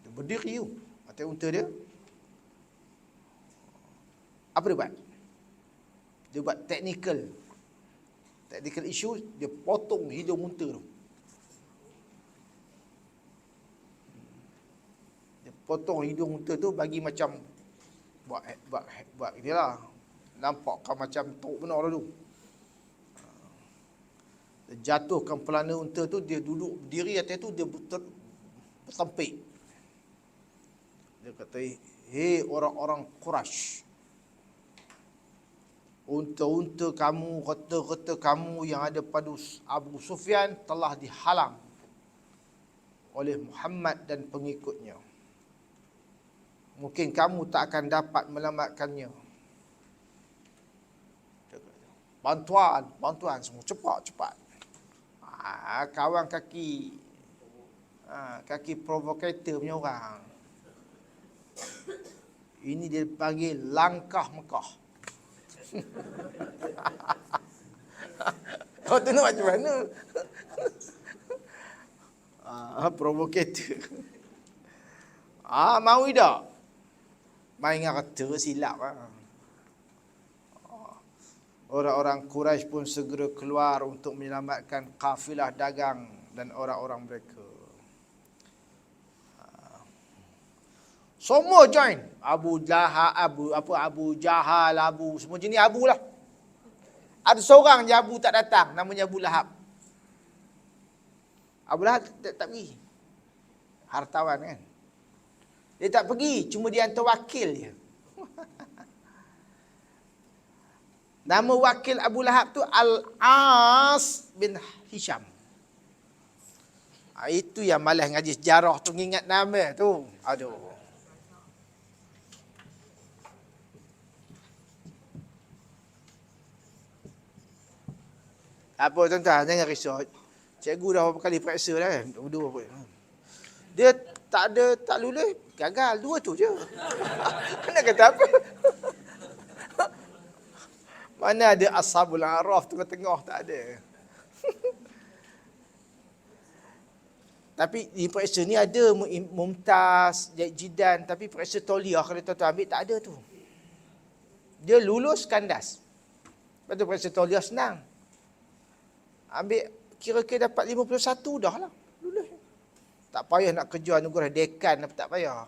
Dia berdiri tu atas unta dia. Apa dia buat? Dia buat technical issue, dia potong hidung unta tu. Dia potong hidung unta tu bagi macam buat dia lah. Nampakkan macam teruk benar lah tu. Dia jatuhkan pelana unta tu, dia duduk berdiri atas tu, dia bertempik. Dia kata, hei orang-orang Quraisy, unta-unta kamu, reta-reta kamu yang ada pada Abu Sufyan telah dihalang. oleh Muhammad dan pengikutnya. Mungkin kamu tak akan dapat melamatkannya. Bantuan semua cepat. Kawan kaki provokator punya orang. Ini dia panggil langkah Mekah. Kau tengok macam mana? Provokator. Mau tak? Main dengan kata silap. Orang-orang Quraisy pun segera keluar untuk menyelamatkan kafilah dagang dan orang-orang mereka. Semua join. Abu Jahal, semua jenis Abu lah. Ada seorang je Abu tak datang, namanya Abu Lahab. Abu Lahab tak pergi. Hartawan kan. Dia tak pergi, cuma dia hantar wakil je. Nama wakil Abu Lahab tu Al-As bin Hisham. Itu yang malas ngaji sejarah tu, ingat nama tu. Aduh. Apa tuan-tuan, jangan risau. Cikgu dah berapa kali periksa dah kan. Dua pun. Dia tak lulus, gagal. Dua tu je. Nak kata apa? Mana ada Ashabul Araf tengah-tengah, tak ada. Tapi di periksa ni ada Mumtaz, Jidan, tapi periksa Tauliah kalau tuan-tuan ambil tak ada tu. Dia lulus kandas. Lepas tu periksa Tauliah senang. Ambil kira-kira dapat 51 dah lah. Lulus. Tak payah nak kejar anugerah dekan, tak payah.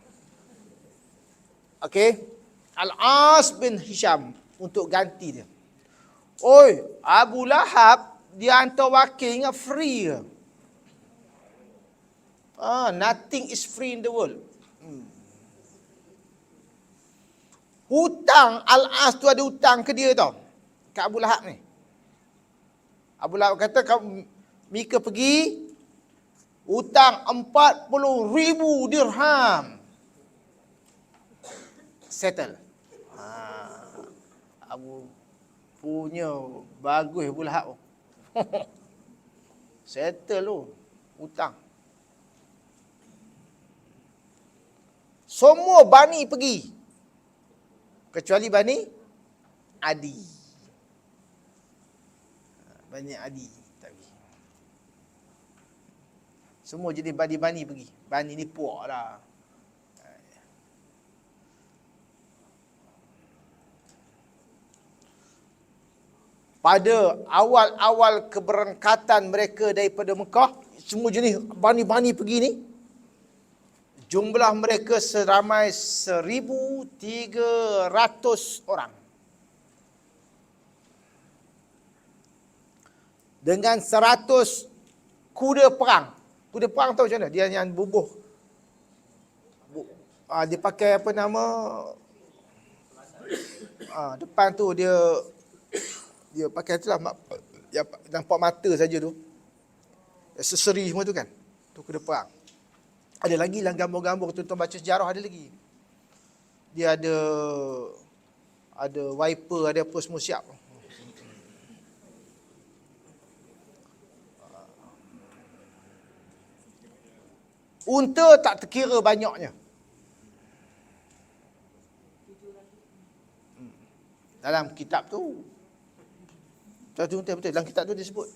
Okey. Al-As bin Hisham untuk ganti dia. Oi, Abu Lahab dia hantar wakil dengan free ke? Nothing is free in the world. Hutang Al-As tu ada hutang ke dia tau. Kat Abu Lahab ni. Abu Lahab kata, Mika pergi, hutang 40,000 dirham. Settle. Abu punya bagus Abu Lahab. Settle tu, hutang. Semua Bani pergi. Kecuali Bani Adi. Bani Adi tak pergi. Semua jenis Bani pergi. Bani ni puak lah. Pada awal-awal keberangkatan mereka daripada Mekah, semua jenis Bani pergi ni, jumlah mereka seramai 1,300 orang. Dengan 100 kuda perang. Kuda perang tahu macam mana? Dia yang bubuh. Dia pakai apa nama? Depan tu dia pakai itulah, yang nampak mata saja tu. Aksesori semua tu kan. Tu kuda perang. Ada lagi dalam gambar-gambar, tuan-tuan baca sejarah ada lagi. Dia ada wiper, ada apa semua siap. Unta tak terkira banyaknya. Dalam kitab tu. Betul. Dalam kitab tu disebut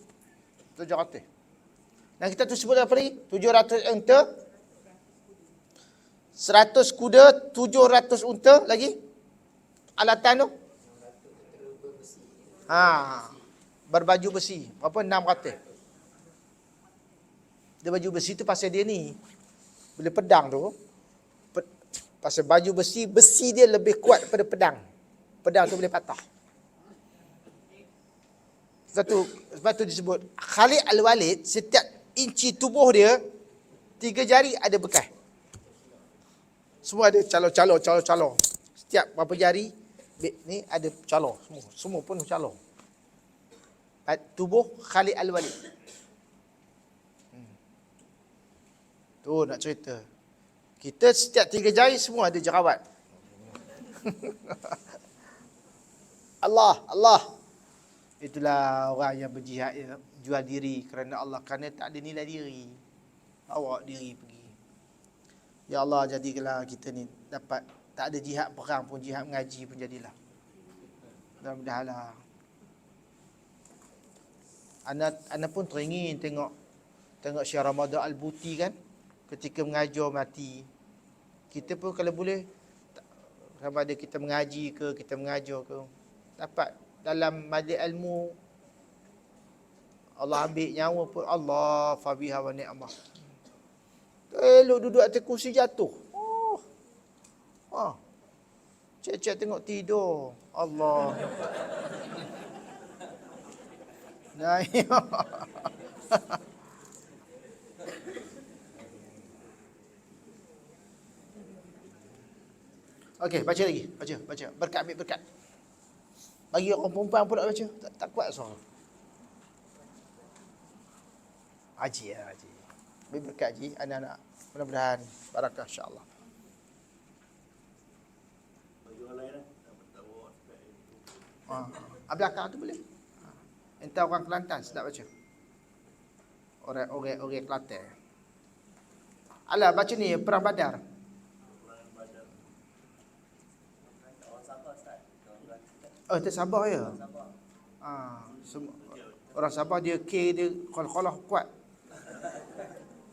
700. Dalam kitab tu sebut apa lagi? 700 unta. 100 kuda, 700 unta lagi. Alatan tu. Berbaju besi. Berapa? 600. Dia baju besi tu pasal dia ni. Bila pedang tu, pasal baju besi dia lebih kuat daripada pedang. Pedang tu boleh patah. Sebab tu disebut Khalid Al-Walid, setiap inci tubuh dia 3 jari ada bekas. Semua ada calo. Setiap berapa jari ni ada calo. Semua pun calo. Tubuh Khalid Al-Walid. Tu nak cerita. Kita setiap 3 jari semua ada jerawat. Allah. Itulah orang yang berjihad jual diri kerana Allah, kerana tak ada nilai diri. Bawa diri pergi. Ya Allah, jadikanlah kita ni dapat tak ada jihad perang pun, jihad mengaji pun jadilah. Mudah-mudahan lah. Ana pun teringin tengok Syekh Ramadan Al-Buti kan, ketika mengajar mati. Kita pun kalau boleh, sama ada kita mengaji ke, kita mengajar ke, dapat dalam majlis ilmu, Allah ambil nyawa pun, Allah fabiha wa ni'mah. Elok duduk atas kursi jatuh. Cek-cek tengok tidur. Allah. Nah, okey, baca lagi. Baca. Berkat ambil berkat. Bagi orang perempuan pula baca. Tak kuat suara. Haji. Ambil berkat haji anak-anak. Mudah-mudahan barakah insya-Allah. Bagi orang lain lah. Dapat tahu aspek itu. Belakang tu boleh. Entah orang Kelantan sedap baca. Orang Kelantan. Alah, baca ni Perang Badar. Perang Badar. Orang Sabah Ustaz. Oh, tak Sabah ya. Orang Sabah. Orang Sabah dia dia kol-kolah kuat.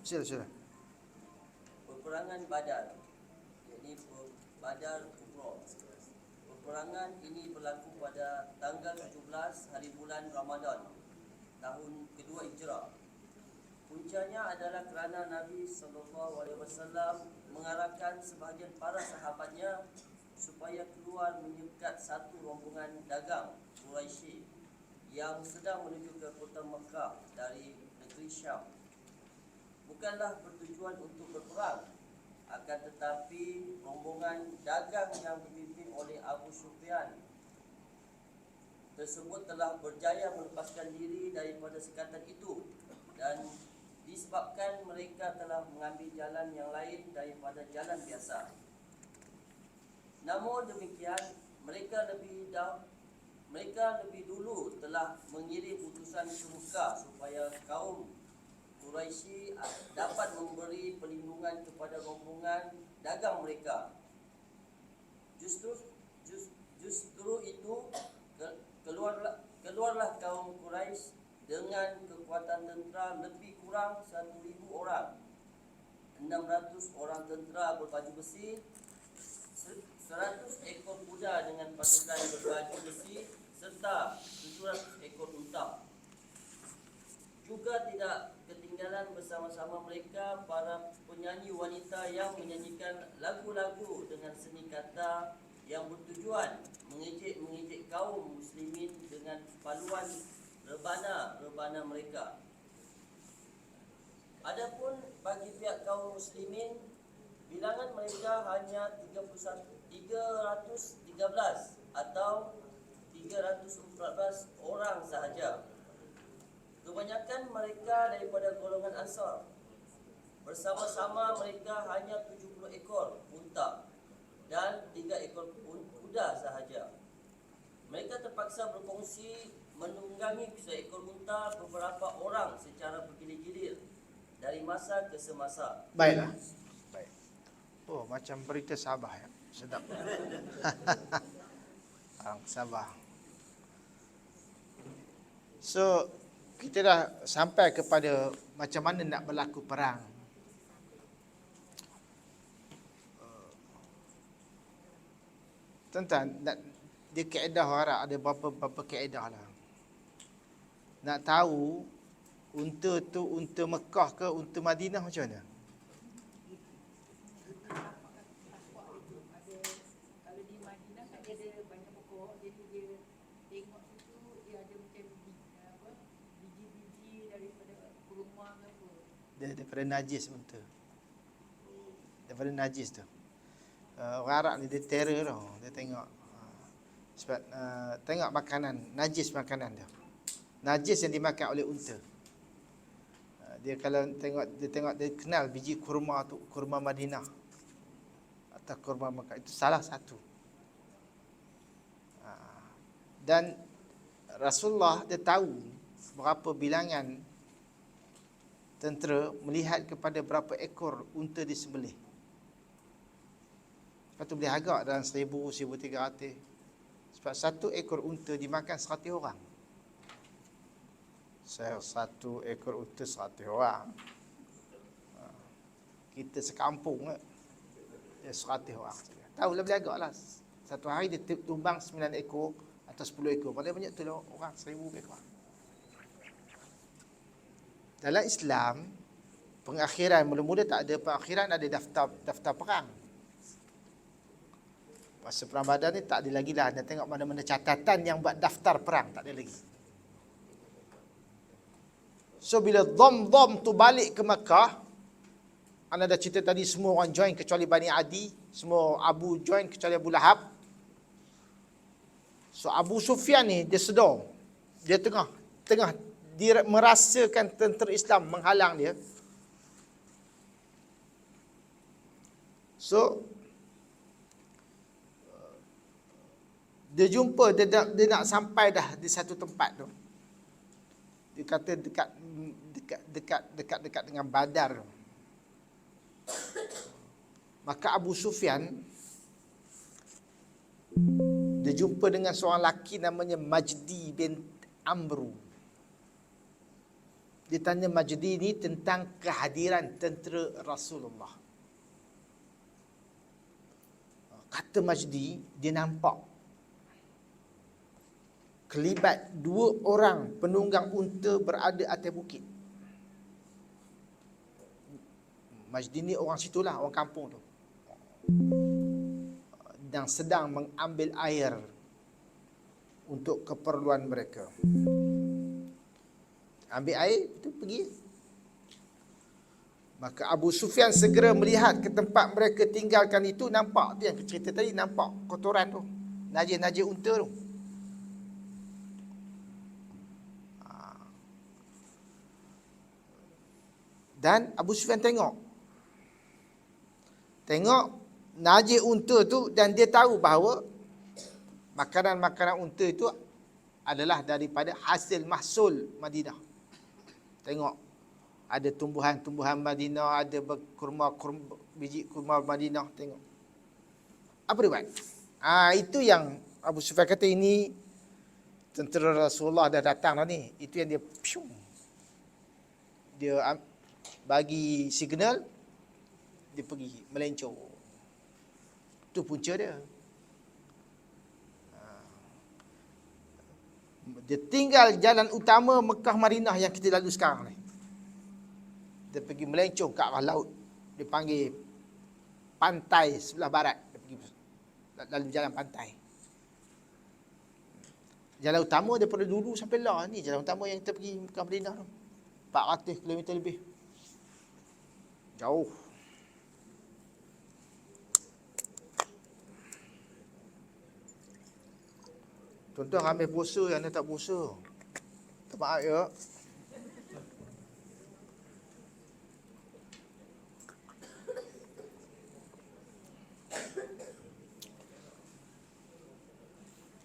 Sila. Peperangan Badar, yakni Badar Kubra. Peperangan ini berlaku pada tanggal 17 hari bulan Ramadan tahun kedua Hijrah. Puncanya adalah kerana Nabi SAW mengarahkan sebahagian para sahabatnya supaya keluar menyekat satu rombongan dagang Quraisy yang sedang menuju ke kota Mekah dari negeri Syam. Bukanlah bertujuan untuk berperang, akan tetapi rombongan dagang yang dipimpin oleh Abu Sufyan tersebut telah berjaya melepaskan diri daripada sekatan itu, dan disebabkan mereka telah mengambil jalan yang lain daripada jalan biasa. Namun demikian, mereka lebih dulu telah mengirim utusan ke Mekah supaya kaum Quraisy dapat memberi perlindungan kepada rombongan dagang mereka. Justru itu keluarlah kaum Quraisy dengan kekuatan tentera lebih kurang 1,000 orang, 600 orang tentera berbaju besi, 100 ekor kuda dengan pasukan berbaju besi, serta 700 ekor unta. Juga tidak ketinggalan bersama-sama mereka para penyanyi wanita yang menyanyikan lagu-lagu dengan seni kata yang bertujuan mengejek kaum muslimin dengan paluan rebana mereka. Adapun bagi pihak kaum muslimin, bilangan mereka hanya 313 atau 314 orang sahaja. Kebanyakan mereka daripada golongan Ansar. Bersama-sama mereka hanya 70 ekor unta dan 3 ekor kuda sahaja. Mereka terpaksa berkongsi menunggangi seekor unta beberapa orang secara bergilir-gilir dari masa ke semasa. Baiklah. Baik. Oh, macam berita Sabah ya. Sedap. Orang Sabah. So, kita dah sampai kepada macam mana nak berlaku perang. Tuan-tuan, dia kaedah Arab ada berapa kaedah lah. Nak tahu unta tu unta Mekah ke unta Madinah macam mana? Kalau di Madinah kan dia ada banyak pokok, jadi dia tengok situ dia ada macam biji-biji daripada kurma ke apa. Dia daripada najis unta. Daripada najis tu. Orang Arab ni dia terror tau. Dia tengok sebab tengok makanan, najis makanan dia. Najis yang dimakan oleh unta. Dia kalau tengok dia kenal biji kurma tu, kurma Madinah atau kurma Mekah, itu salah satu. Dan Rasulullah dia tahu berapa bilangan tentera melihat kepada berapa ekor unta disembelih. Lepas tu boleh agak dalam 1,000, 1,300. Sebab satu ekor unta dimakan 100 orang. Satu ekor unta 100 orang. Kita sekampung dia 100 orang. Tahulah boleh agak lah. Satu hari dia tumbang 9 ekor atau 10 ekor. Paling banyak tu lah orang 1,000 ekor. Dalam Islam, pengakhiran mula-mula tak ada pengakhiran, ada daftar perang. Masa perang Badar ni tak ada lagi lah. Anda tengok mana-mana catatan yang buat daftar perang, tak ada lagi. So bila Dhamdham tu balik ke Makkah, anda dah cerita tadi semua orang join kecuali Bani Adi, semua Abu join kecuali Abu Lahab. So Abu Sufyan ni dia sedar, dia tengah dia merasakan tentera Islam menghalang dia. So dia jumpa, dia nak sampai dah di satu tempat tu. Dia kata dekat dengan Badar. Maka Abu Sufyan dia jumpa dengan seorang lelaki namanya Majdi bin Amru. Dia tanya Majdi ni tentang kehadiran tentera Rasulullah. Kata Majdi, dia nampak kelibat 2 orang penunggang unta berada atas bukit. Majdi ni orang situlah, orang kampung tu. Dan sedang mengambil air untuk keperluan mereka. Ambil air, tu pergi. Maka Abu Sufyan segera melihat ke tempat mereka tinggalkan itu, nampak tu yang cerita tadi, nampak kotoran tu, najis-najis unta tu. Dan Abu Sufyan tengok najis unta tu, dan dia tahu bahawa makanan-makanan unta itu adalah daripada hasil mahsul Madinah. Tengok, ada tumbuhan-tumbuhan Madinah, ada biji kurma Madinah, tengok. Apa dia buat? Itu yang Abu Sufyan kata, ini tentera Rasulullah dah datang dah ni. Itu yang dia bagi signal, dia pergi melencong. Itu punca dia. Dia tinggal jalan utama Mekah Madinah yang kita lalu sekarang ni. Dia pergi melencong ke arah laut. Dia panggil pantai sebelah barat. Dia pergi lalu jalan pantai. Jalan utama daripada dulu sampai lah ni, jalan utama yang kita pergi Mekah Madinah tu. 400 km lebih. Jauh. Tuan-tuan ambil puasa, yang tak puasa. Tak maaf ya.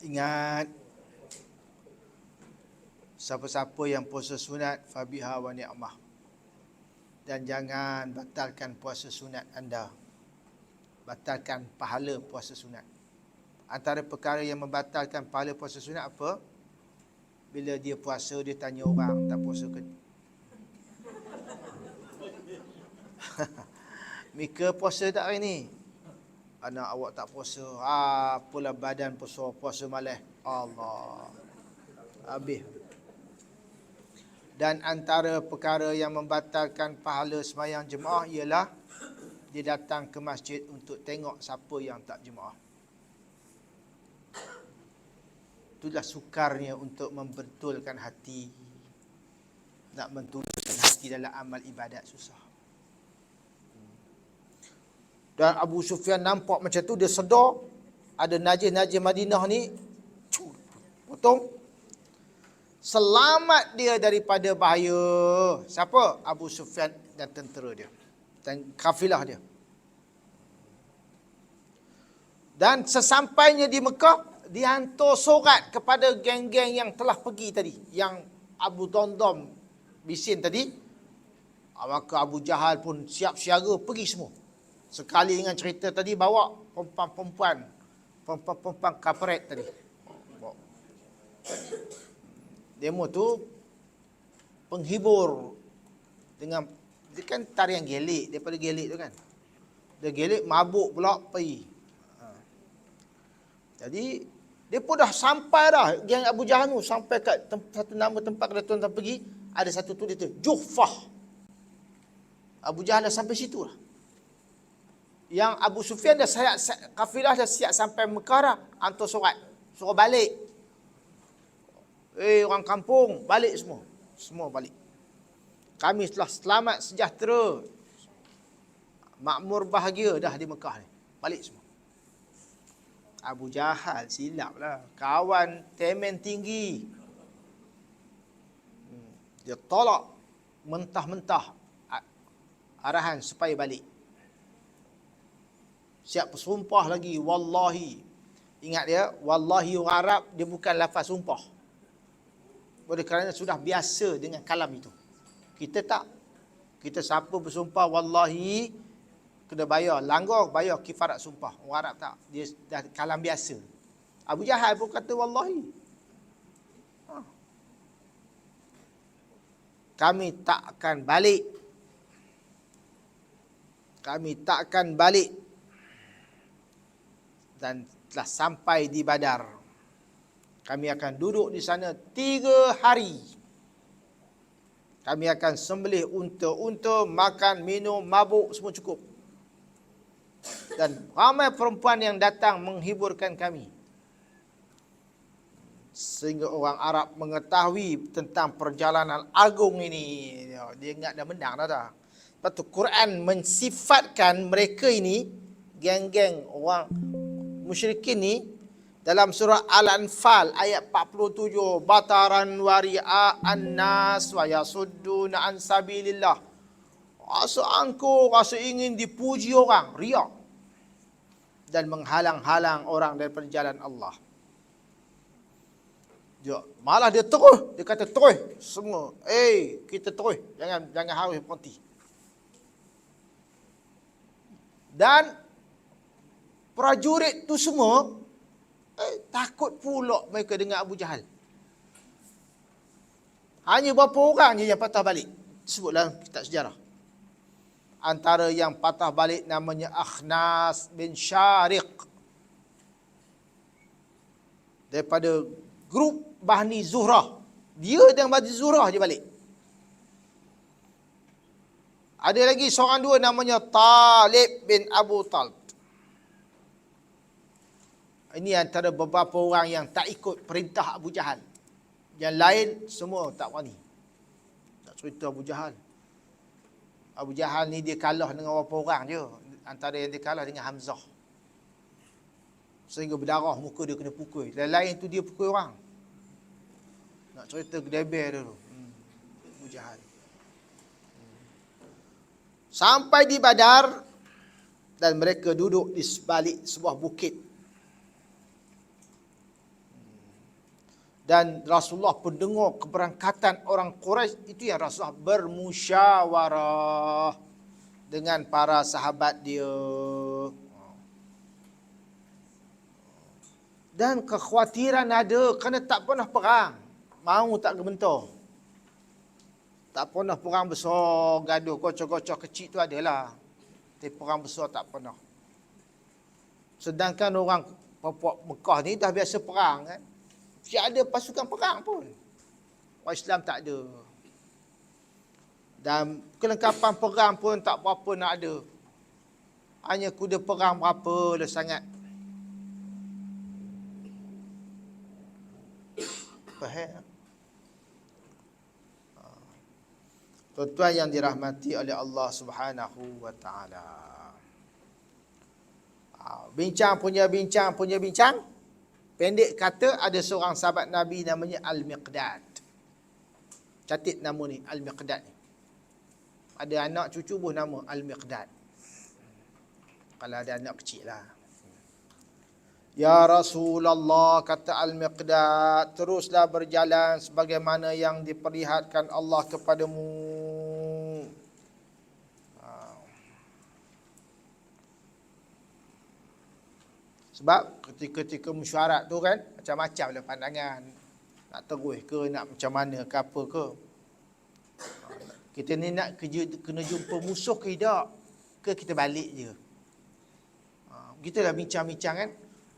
Ingat, siapa-siapa yang puasa sunat, fabiha wa ni'mah. Dan jangan batalkan puasa sunat anda. Batalkan pahala puasa sunat. Antara perkara yang membatalkan pahala puasa sunat apa? Bila dia puasa, dia tanya orang, tak puasa ke? Mika puasa tak hari ni? Anak awak tak puasa. Apalah badan puasa malas. Allah. Habis. Dan antara perkara yang membatalkan pahala sembahyang jemaah ialah dia datang ke masjid untuk tengok siapa yang tak jemaah. Itulah sukarnya untuk membetulkan hati. Nak mentuluskan hati dalam amal ibadat susah. Dan Abu Sufyan nampak macam tu, dia sedar ada najis-najis Madinah ni, potong. Selamat dia daripada bahaya. Siapa? Abu Sufyan dan tentera dia. Dan kafilah dia. Dan sesampainya di Mekah, dihantar surat kepada geng-geng yang telah pergi tadi. Yang Abu Dondom bisin tadi. Maka Abu Jahal pun siap siaga pergi semua. Sekali dengan cerita tadi, bawa perempuan kaparet tadi. Bawa. Demo tu penghibur dengan dia kan tarian gelik, daripada gelik tu kan. Dia gelik mabuk pula pergi. Jadi dia pun dah sampai dah, geng Abu Jahal tu sampai kat satu nama tempat kada tuan-tuan pergi, ada satu tulis tu Juhfah. Abu Jahal dah sampai situ lah. Yang Abu Sufyan dah kafilah dah siap sampai Mekah dah, hantar surat suruh balik. Orang kampung, balik semua. Semua balik. Kami telah selamat sejahtera. Makmur bahagia dah di Mekah ni. Balik semua. Abu Jahal silap lah. Kawan temen tinggi. Dia tolak mentah-mentah arahan supaya balik. Siap bersumpah lagi. Wallahi. Ingat dia, wallahi orang Arab, dia bukan lafaz sumpah. Oleh kerana sudah biasa dengan kalam itu. Kita tak. Kita siapa bersumpah wallahi kena bayar. Langgar bayar kifarat sumpah. Orang Arab tak. Dia dah kalam biasa. Abu Jahal pun kata wallahi. Kami tak akan balik. Kami tak akan balik. Dan telah sampai di Badar. Kami akan duduk di sana 3 hari. Kami akan sembelih unta-unta, makan, minum, mabuk, semua cukup. Dan ramai perempuan yang datang menghiburkan kami. Sehingga orang Arab mengetahui tentang perjalanan agung ini. Dia ingat dah menang dah. Lepas tu Quran mensifatkan mereka ini, geng-geng orang musyrikin ni, dalam surah Al-Anfal ayat 47, bataran wari'a an-nas wa yasudduna an sabilillah. Rasa angkuh, rasa ingin dipuji orang, riak. Dan menghalang-halang orang daripada jalan Allah. Malah dia terus, dia kata terus semua. Kita terus, jangan harus berhenti. Dan prajurit tu semua takut pula mereka dengan Abu Jahal. Hanya berapa orang je yang patah balik. Sebut dalam kitab sejarah. Antara yang patah balik namanya Akhnas bin Syariq. Daripada grup Bani Zuhrah. Dia dan Bani Zuhrah je balik. Ada lagi seorang dua namanya Talib bin Abu Talib. Ini antara beberapa orang yang tak ikut perintah Abu Jahal. Yang lain semua tak berani. Tak cerita Abu Jahal. Abu Jahal ni dia kalah dengan beberapa orang je. Antara yang dia kalah dengan Hamzah. Sehingga berdarah muka dia kena pukul. Yang lain tu dia pukul orang. Nak cerita gedeber dulu. Abu Jahal. Sampai di Badar. Dan mereka duduk di sebalik sebuah bukit. Dan Rasulullah pun dengar keberangkatan orang Quraisy, itu yang Rasulullah bermusyawarah dengan para sahabat dia. Dan kekhawatiran ada kerana tak pernah perang. Mau tak gementar. Tak pernah perang besar, gaduh, kocok-kocok kecil tu adalah. Tapi perang besar tak pernah. Sedangkan orang Mekah ni dah biasa perang kan. Tak ada pasukan perang pun. Orang Islam tak ada. Dan kelengkapan perang pun tak berapa nak ada. Hanya kuda perang berapa dah sangat. Faham? Tuan-tuan yang dirahmati oleh Allah Subhanahu wa taala. Bincang punya bincang. Pendek kata ada seorang sahabat Nabi namanya Al-Miqdad. Catat nama ni, Al-Miqdad ni. Ada anak cucu pun nama Al-Miqdad. Kalau ada anak kecil lah. Ya Rasulullah, kata Al-Miqdad, teruslah berjalan sebagaimana yang diperlihatkan Allah kepadamu. Sebab ketika mesyuarat tu kan, macam-macam lah pandangan. Nak terus ke, nak macam mana ke, apa ke. Kita ni nak kena jumpa musuh ke tidak? Ke kita balik je? Begitulah bincang-bincang kan.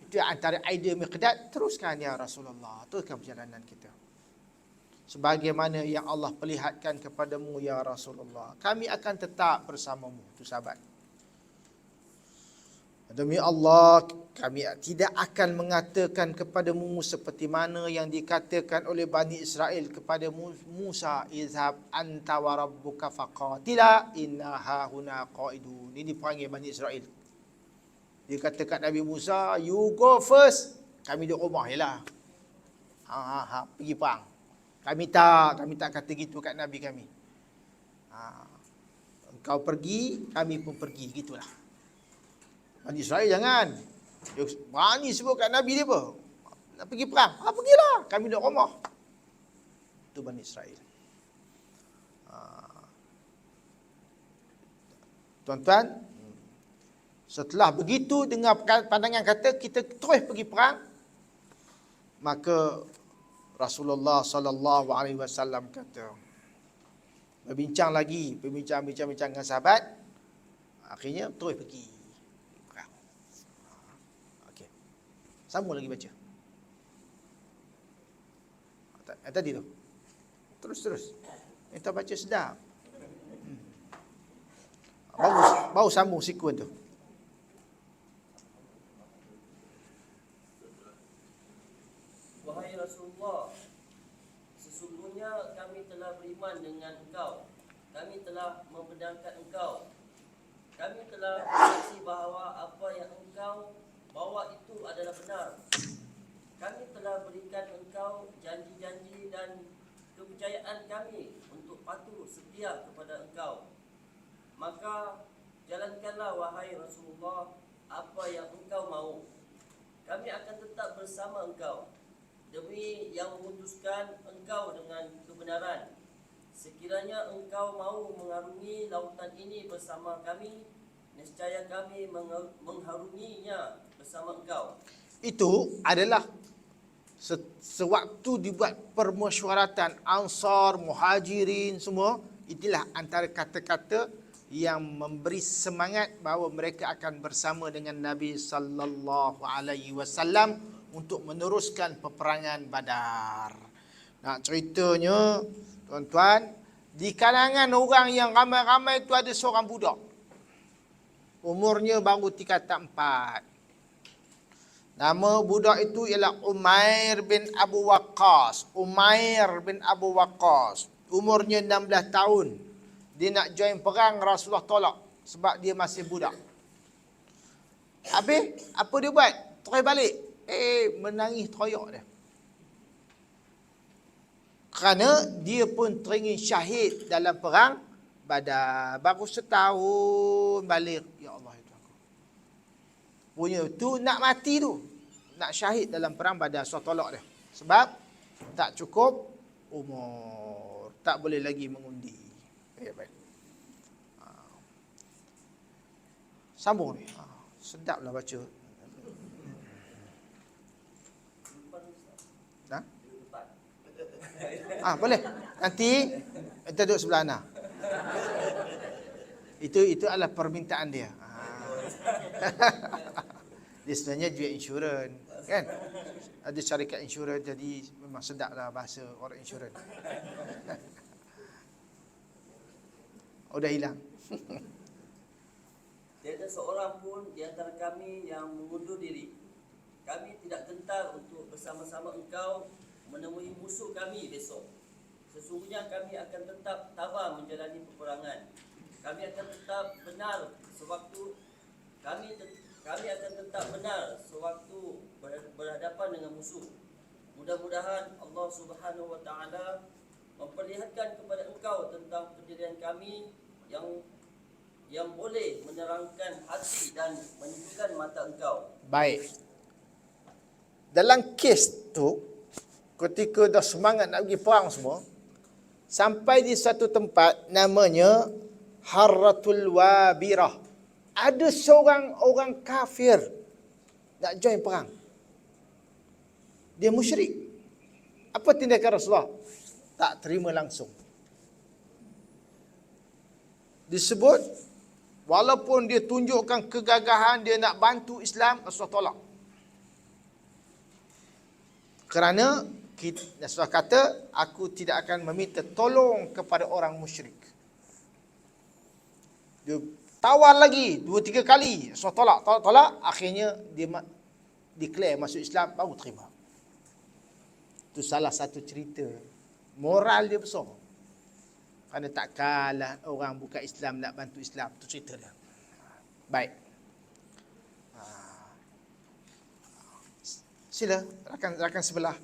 Itu antara idea Miqdad. Teruskan ya Rasulullah. Teruskan perjalanan kita. Sebagaimana yang Allah perlihatkan kepadamu ya Rasulullah. Kami akan tetap bersamamu. Itu sahabat. Demi Allah, kami tidak akan mengatakan kepadamu seperti mana yang dikatakan oleh Bani Israel kepada Musa, izhab anta wa rabbuka faqatila inna hahuna qaidun. Ini dipanggil Bani Israel. Dia kata kat Nabi Musa, you go first, kami duduk rumah je lah. Pergi perang. Kami tak kata gitu kat Nabi kami. Engkau pergi, kami pun pergi, gitulah. Bani Israel jangan. Dia berani sebut kat Nabi dia apa? Nak pergi perang. Pergilah. Kami duduk rumah. Itu Bani Israel. Tuan-tuan, setelah begitu dengar pandangan kata kita terus pergi perang, maka Rasulullah sallallahu alaihi wasallam kata, berbincang lagi, bincang dengan sahabat, akhirnya terus pergi. Sambung lagi baca. Tadi tu. Terus. Kita baca sedap. Baru sambung sekuen tu. Wahai Rasulullah, sesungguhnya kami telah beriman dengan engkau. Kami telah membenarkan engkau. Kami telah bersaksi bahawa apa yang engkau bahawa itu adalah benar. Kami telah berikan engkau janji-janji dan kepercayaan kami untuk patuh setia kepada engkau. Maka jalankanlah wahai Rasulullah apa yang engkau mahu. Kami akan tetap bersama engkau demi yang memutuskan engkau dengan kebenaran. Sekiranya engkau mahu mengarungi lautan ini bersama kami, nescaya kami mengharunginya bersama engkau. Itu adalah sewaktu dibuat permesyuaratan Ansar, Muhajirin semua, itulah antara kata-kata yang memberi semangat bahawa mereka akan bersama dengan Nabi sallallahu alaihi wasallam untuk meneruskan peperangan Badar. Nak ceritanya, tuan-tuan, di kalangan orang yang ramai-ramai itu ada seorang budak. Umurnya baru tingkatan 4. Nama budak itu ialah Umair bin Abu Waqqas. Umurnya 16 tahun. Dia nak join perang, Rasulullah tolak sebab dia masih budak. Habis, apa dia buat? Terus balik. Menangis teroyak dia. Kerana dia pun teringin syahid dalam perang Badar. Baru setahun balik. Ya Allah, itu aku. Punya tu nak mati tu. Nak syahid dalam perang Badar. So tolak dia. Sebab tak cukup umur. Tak boleh lagi mengundi. Baik. Sambung ni. Sedaplah baca. Boleh. Nanti kita duduk sebelah Ana. Itu adalah permintaan dia. Dia sebenarnya jual insurans, kan? Ada syarikat insurans, jadi memang sedaplah bahasa orang insurans. Dah hilang. Tiada seorang pun di antara kami yang mengundur diri. Kami tidak gentar untuk bersama-sama engkau menemui musuh kami besok. Sesungguhnya kami akan tetap tabah menjalani peperangan. Kami akan tetap benar sewaktu berhadapan dengan musuh. Mudah-mudahan Allah Subhanahu wa taala memperlihatkan kepada engkau tentang pendirian kami yang boleh menerangkan hati dan menyejukkan mata engkau. Baik. Dalam kes tu, ketika dah semangat nak pergi perang semua, sampai di satu tempat namanya Harratul Wabirah. Ada seorang orang kafir nak join perang. Dia musyrik. Apa tindakan Rasulullah? Tak terima langsung. Disebut, walaupun dia tunjukkan kegagahan dia nak bantu Islam, Rasulullah tolak. Kerana Rasulullah kata, aku tidak akan meminta tolong kepada orang musyrik. Dia tawar lagi 2-3 kali, Rasulullah tolak. Akhirnya dia declare masuk Islam, baru terima. Itu salah satu cerita. Moral dia besar. Kerana tak kalah orang bukan Islam nak bantu Islam. Itu cerita dia. Baik. Sila, rakan sebelah.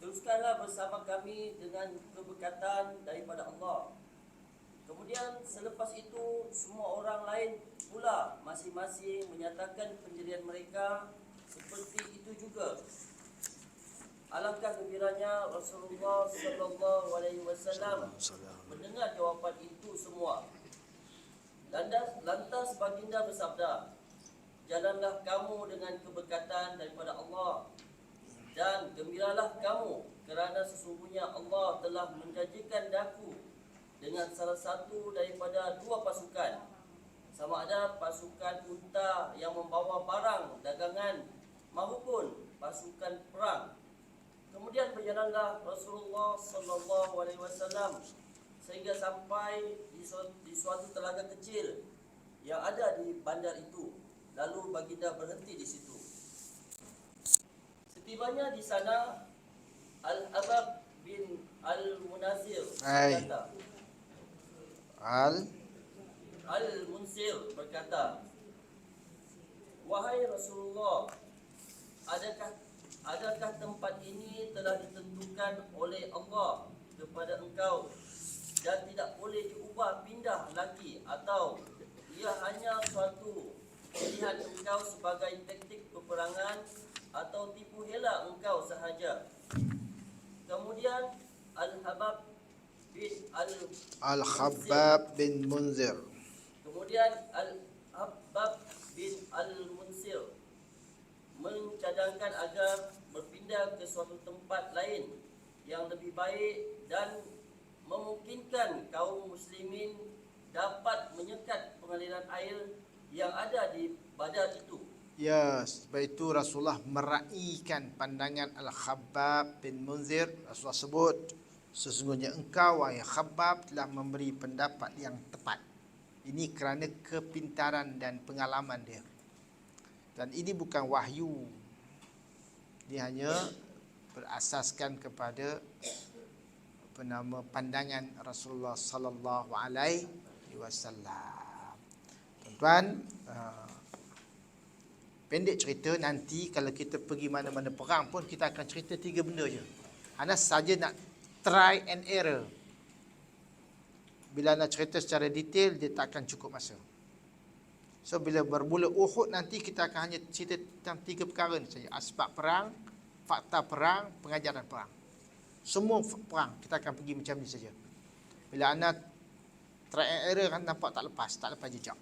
Teruskanlah bersama kami dengan keberkatan daripada Allah. Kemudian selepas itu semua orang lain pula masing-masing menyatakan pendirian mereka seperti itu juga. Alangkah gembiranya Rasulullah sallallahu alaihi wasallam mendengar jawapan itu semua. Lantas baginda bersabda, jalanlah kamu dengan keberkatan daripada Allah dan gembiralah kamu kerana sesungguhnya Allah telah menjanjikan daku dengan salah satu daripada 2 pasukan, sama ada pasukan unta yang membawa barang dagangan maupun pasukan perang. Kemudian berjalanlah Rasulullah sallallahu alaihi wasallam sehingga sampai di suatu telaga kecil yang ada di bandar itu. Lalu baginda berhenti di situ. Setibanya di sana, Al-Habab bin Al-Munazir berkata, Al-Munsir berkata, wahai Rasulullah, adakah tempat ini telah ditentukan oleh Allah kepada engkau dan tidak boleh diubah pindah lagi, atau ia hanya suatu pilihan engkau sebagai taktik peperangan atau tipu hela engkau sahaja? Kemudian Al-Habab bin Munzir. Kemudian Al-Habab bin Al-Munsir mencadangkan agar berpindah ke suatu tempat lain yang lebih baik dan memungkinkan kaum muslimin dapat menyekat pengaliran air yang ada di badar itu. Ya, sebab itu Rasulullah meraihkan pandangan Al-Khabbab bin Munzir. Rasulullah sebut, sesungguhnya engkau, wahai Khabbab, telah memberi pendapat yang tepat. Ini kerana kepintaran dan pengalaman dia. Dan ini bukan wahyu. Dia hanya berasaskan kepada pandangan Rasulullah sallallahu alaihi wasallam. Tuan-tuan, pendek cerita, nanti kalau kita pergi mana-mana perang pun kita akan cerita 3 benda je. Anas saja nak try and error. Bila nak cerita secara detail, dia tak akan cukup masa. So bila bermula Uhud, nanti kita akan hanya cerita tentang 3 perkara ni saja. Asbab perang, fakta perang, pengajaran perang. Semua perang kita akan pergi macam ni saja. Bila anda try and error kan nampak tak lepas jejak.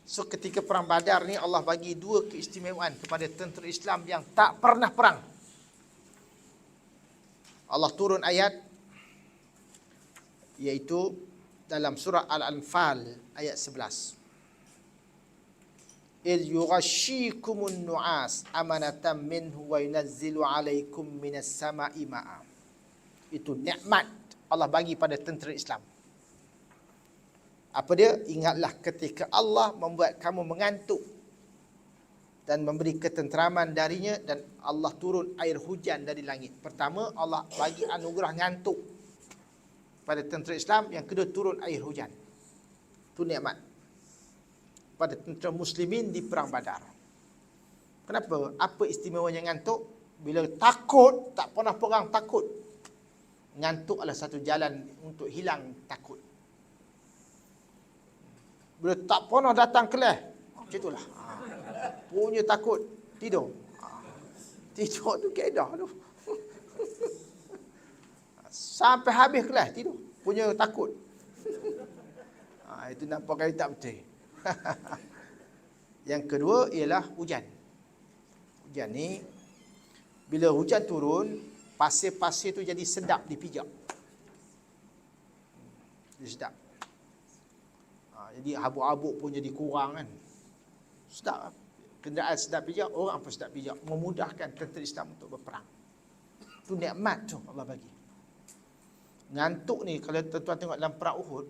So ketika perang Badar ni Allah bagi 2 keistimewaan kepada tentera Islam yang tak pernah perang. Allah turun ayat iaitu dalam surah Al-Anfal ayat 11. Il yughashikumun nu'as amanatan minhu wa yunazzilu alaikum minas sama'i ma'a. Itu nikmat Allah bagi pada tentera Islam. Apa dia? Ingatlah ketika Allah membuat kamu mengantuk dan memberi ketenteraman darinya, dan Allah turun air hujan dari langit. Pertama, Allah bagi anugerah ngantuk pada tentera Islam. Yang kedua, turun air hujan. Itu nikmat pada tentera muslimin di perang Badar. Kenapa? Apa istimewanya ngantuk? Bila takut, tak pernah perang takut. Ngantuk adalah satu jalan untuk hilang takut. Bila tak pernah datang kelas, macam itulah. Punya takut, tidur. Tidur tu kaedah tu. Sampai habis kelas, tidur. Punya takut. Itu nampak kali tak betul. Yang kedua ialah hujan. Hujan ni, bila hujan turun, pasir-pasir tu jadi sedap dipijak. Jadi sedap. Jadi habuk-habuk pun jadi kurang kan. Sedap. Kenderaan sedap pijak, orang pun sedap pijak. Memudahkan tentera Islam untuk berperang. Itu nikmat tu Allah bagi. Ngantuk ni, kalau tuan-tuan tengok dalam perang Uhud,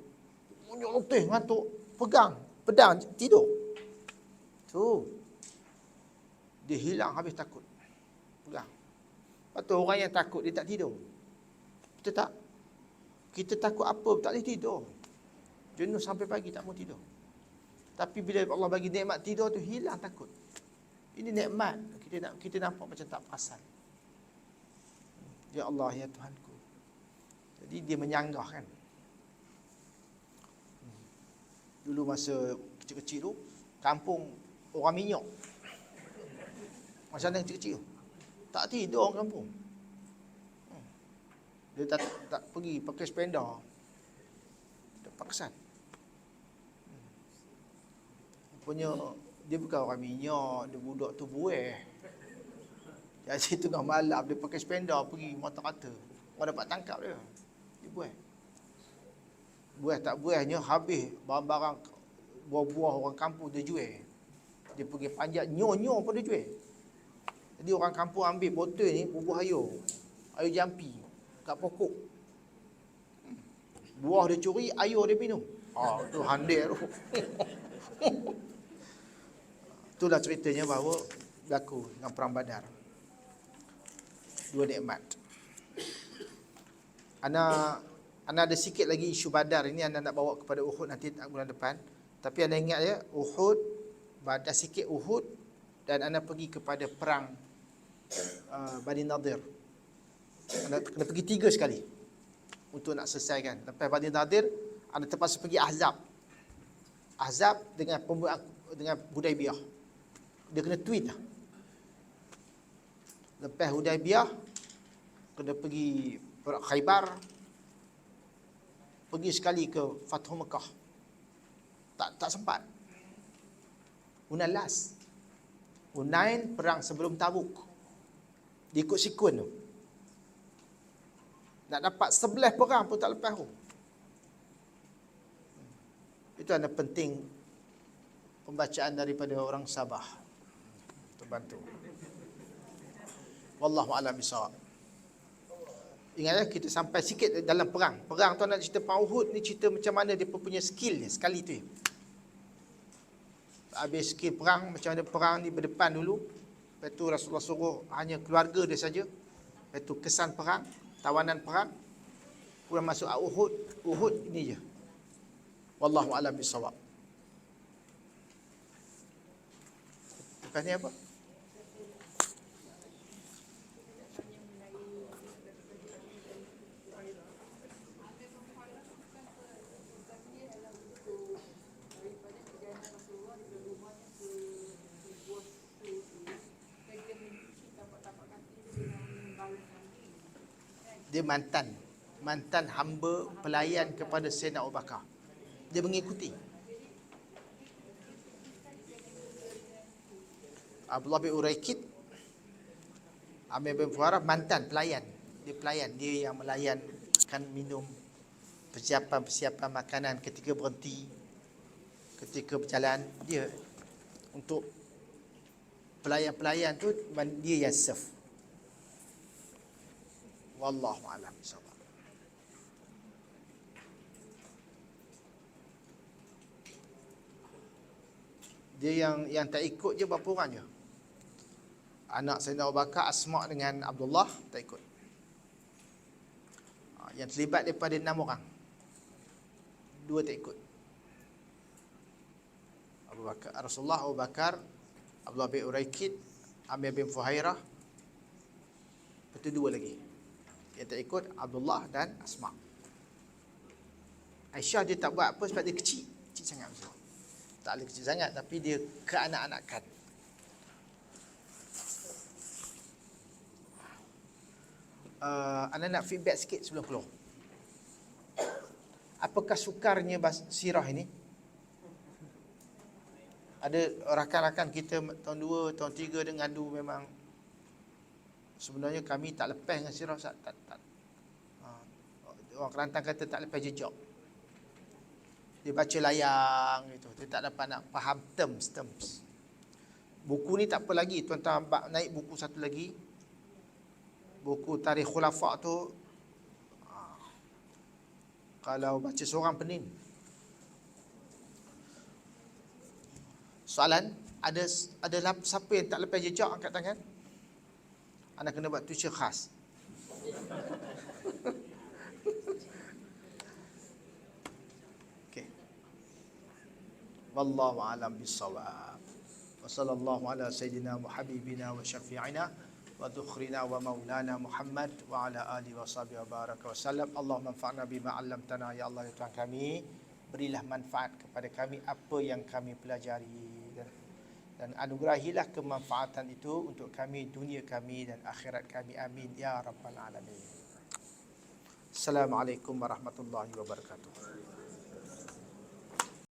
munjuk letih, ngantuk, pegang pedang, tidur. Tu. Dia hilang habis takut. Pegang. Lepas tu orang yang takut, dia tak tidur. Kita tak. Kita takut apa, tak boleh tidur. Jenuh sampai pagi tak mau tidur. Tapi bila Allah bagi nikmat tidur tu, hilang takut. Ini nikmat. Kita nampak macam tak perasan. Ya Allah, ya Tuhanku. Jadi dia menyanggah kan. Dulu masa kecil-kecil tu, kampung orang minyak. Masa yang kecil-kecil. Tak tidur orang kampung. Dia tak pergi pakai sepeda. Tak paksa. Punya dia bukan orang minyak, dia budak tu buih. Jadi tengah malam dia pakai sepeda pergi mata-mata. Orang dapat tangkap dia. Dia buih. Buih tak buihnya habis barang-barang buah-buah orang kampung dia jual. Dia pergi panjat nyo-nyo pun dia jual. Jadi orang kampung ambil botol ni bubuh air. Air jampi kat pokok. Buah dia curi, air dia minum. Tu handai tu. Itulah ceritanya bahawa berlaku dengan perang Badar. Dua nikmat. Ana ada sikit lagi isu Badar ini ana nak bawa kepada Uhud nanti bulan depan. Tapi anda ingat ya, Uhud, Badar sikit Uhud dan ana pergi kepada perang Bani Nadir. Anda kena pergi 3 sekali untuk nak selesaikan. Lepas Bani Nadir, anda terpaksa pergi Ahzab. Ahzab dengan Hudaibiyah. Dia kena tweet lah. Lepas Hudaibiyah, kena pergi Khaybar. Pergi sekali ke Fathu Mekah. Tak sempat. Hunain last. Hunain perang sebelum Tabuk. Dia ikut sikun tu. Nak dapat 11 perang pun tak lepas tu. Itu anda penting pembacaan daripada orang Sabah. Terbantu. Wallahu a'lam bishawab. Ingat ya, kita sampai sikit dalam perang. Perang tu nak cerita perang Uhud ni, cerita macam mana dia punya skill ni sekali tu. Habis skill perang, macam mana perang ni berdepan dulu. Lepas tu Rasulullah suruh hanya keluarga dia saja. Lepas tu kesan perang, tawanan perang. Kemudian masuk Uhud. Uhud ini je. Wallahu a'lam bishawab. Lepas ni apa? Dia mantan hamba pelayan kepada Sayyidina Abu Bakar. Dia mengikuti. Abdullah bin Uraikid, Amir bin Fuharah mantan pelayan. Dia pelayan, dia yang melayankan minum, persiapan makanan ketika berhenti, ketika berjalan. Dia untuk pelayan-pelayan tu dia yang serve. Wallahu a'lam bishawab. Dia yang tak ikut je berapa orang je? Anak Sayyidina Abu Bakar, Asma' dengan Abdullah tak ikut. Yang terlibat daripada 6 orang, 2 tak ikut. Rasulullah, Abu Bakar, Abdullah bin Uraikid, Amir bin Fuhairah, Betul dua lagi. Yang tak ikut Abdullah dan Asma. Aisyah dia tak buat apa sebab dia kecil. Kecil sangat Aisyah. Tak boleh kecil sangat tapi dia keanak-anakan. Anda nak feedback sikit sebelum keluar. Apakah sukarnya sirah ini? Ada rakan-rakan kita tahun 2, tahun 3 dengan ngadu memang sebenarnya kami tak lepas dengan sirah. Tak. Orang Kelantan kata tak lepas jejak. Dia baca layang gitu. Dia tak dapat nak faham terms. Buku ni tak apa lagi. Tuan-tuan naik buku satu lagi. Buku Tarikh Khulafa' tu kalau baca seorang pening. Soalan, ada siapa yang tak lepas jejak angkat tangan? Anda kena buat tuition khas. Okey. Wallahu a'lam bissawab. Wa sallallahu ala sayyidina wa habibina wa syafi'ina wa dhukhrina wa maulana Muhammad wa ala alihi wa sahbihi wa baraka wa sallam. Allahumma anfa'na bima 'allamtana ya Allah ya Tuhan kami, berilah manfaat kepada kami apa yang kami pelajari dan anugerahilah kemanfaatan itu untuk kami, dunia kami dan akhirat kami. Amin ya rabbal alamin. Assalamualaikum warahmatullahi wabarakatuh.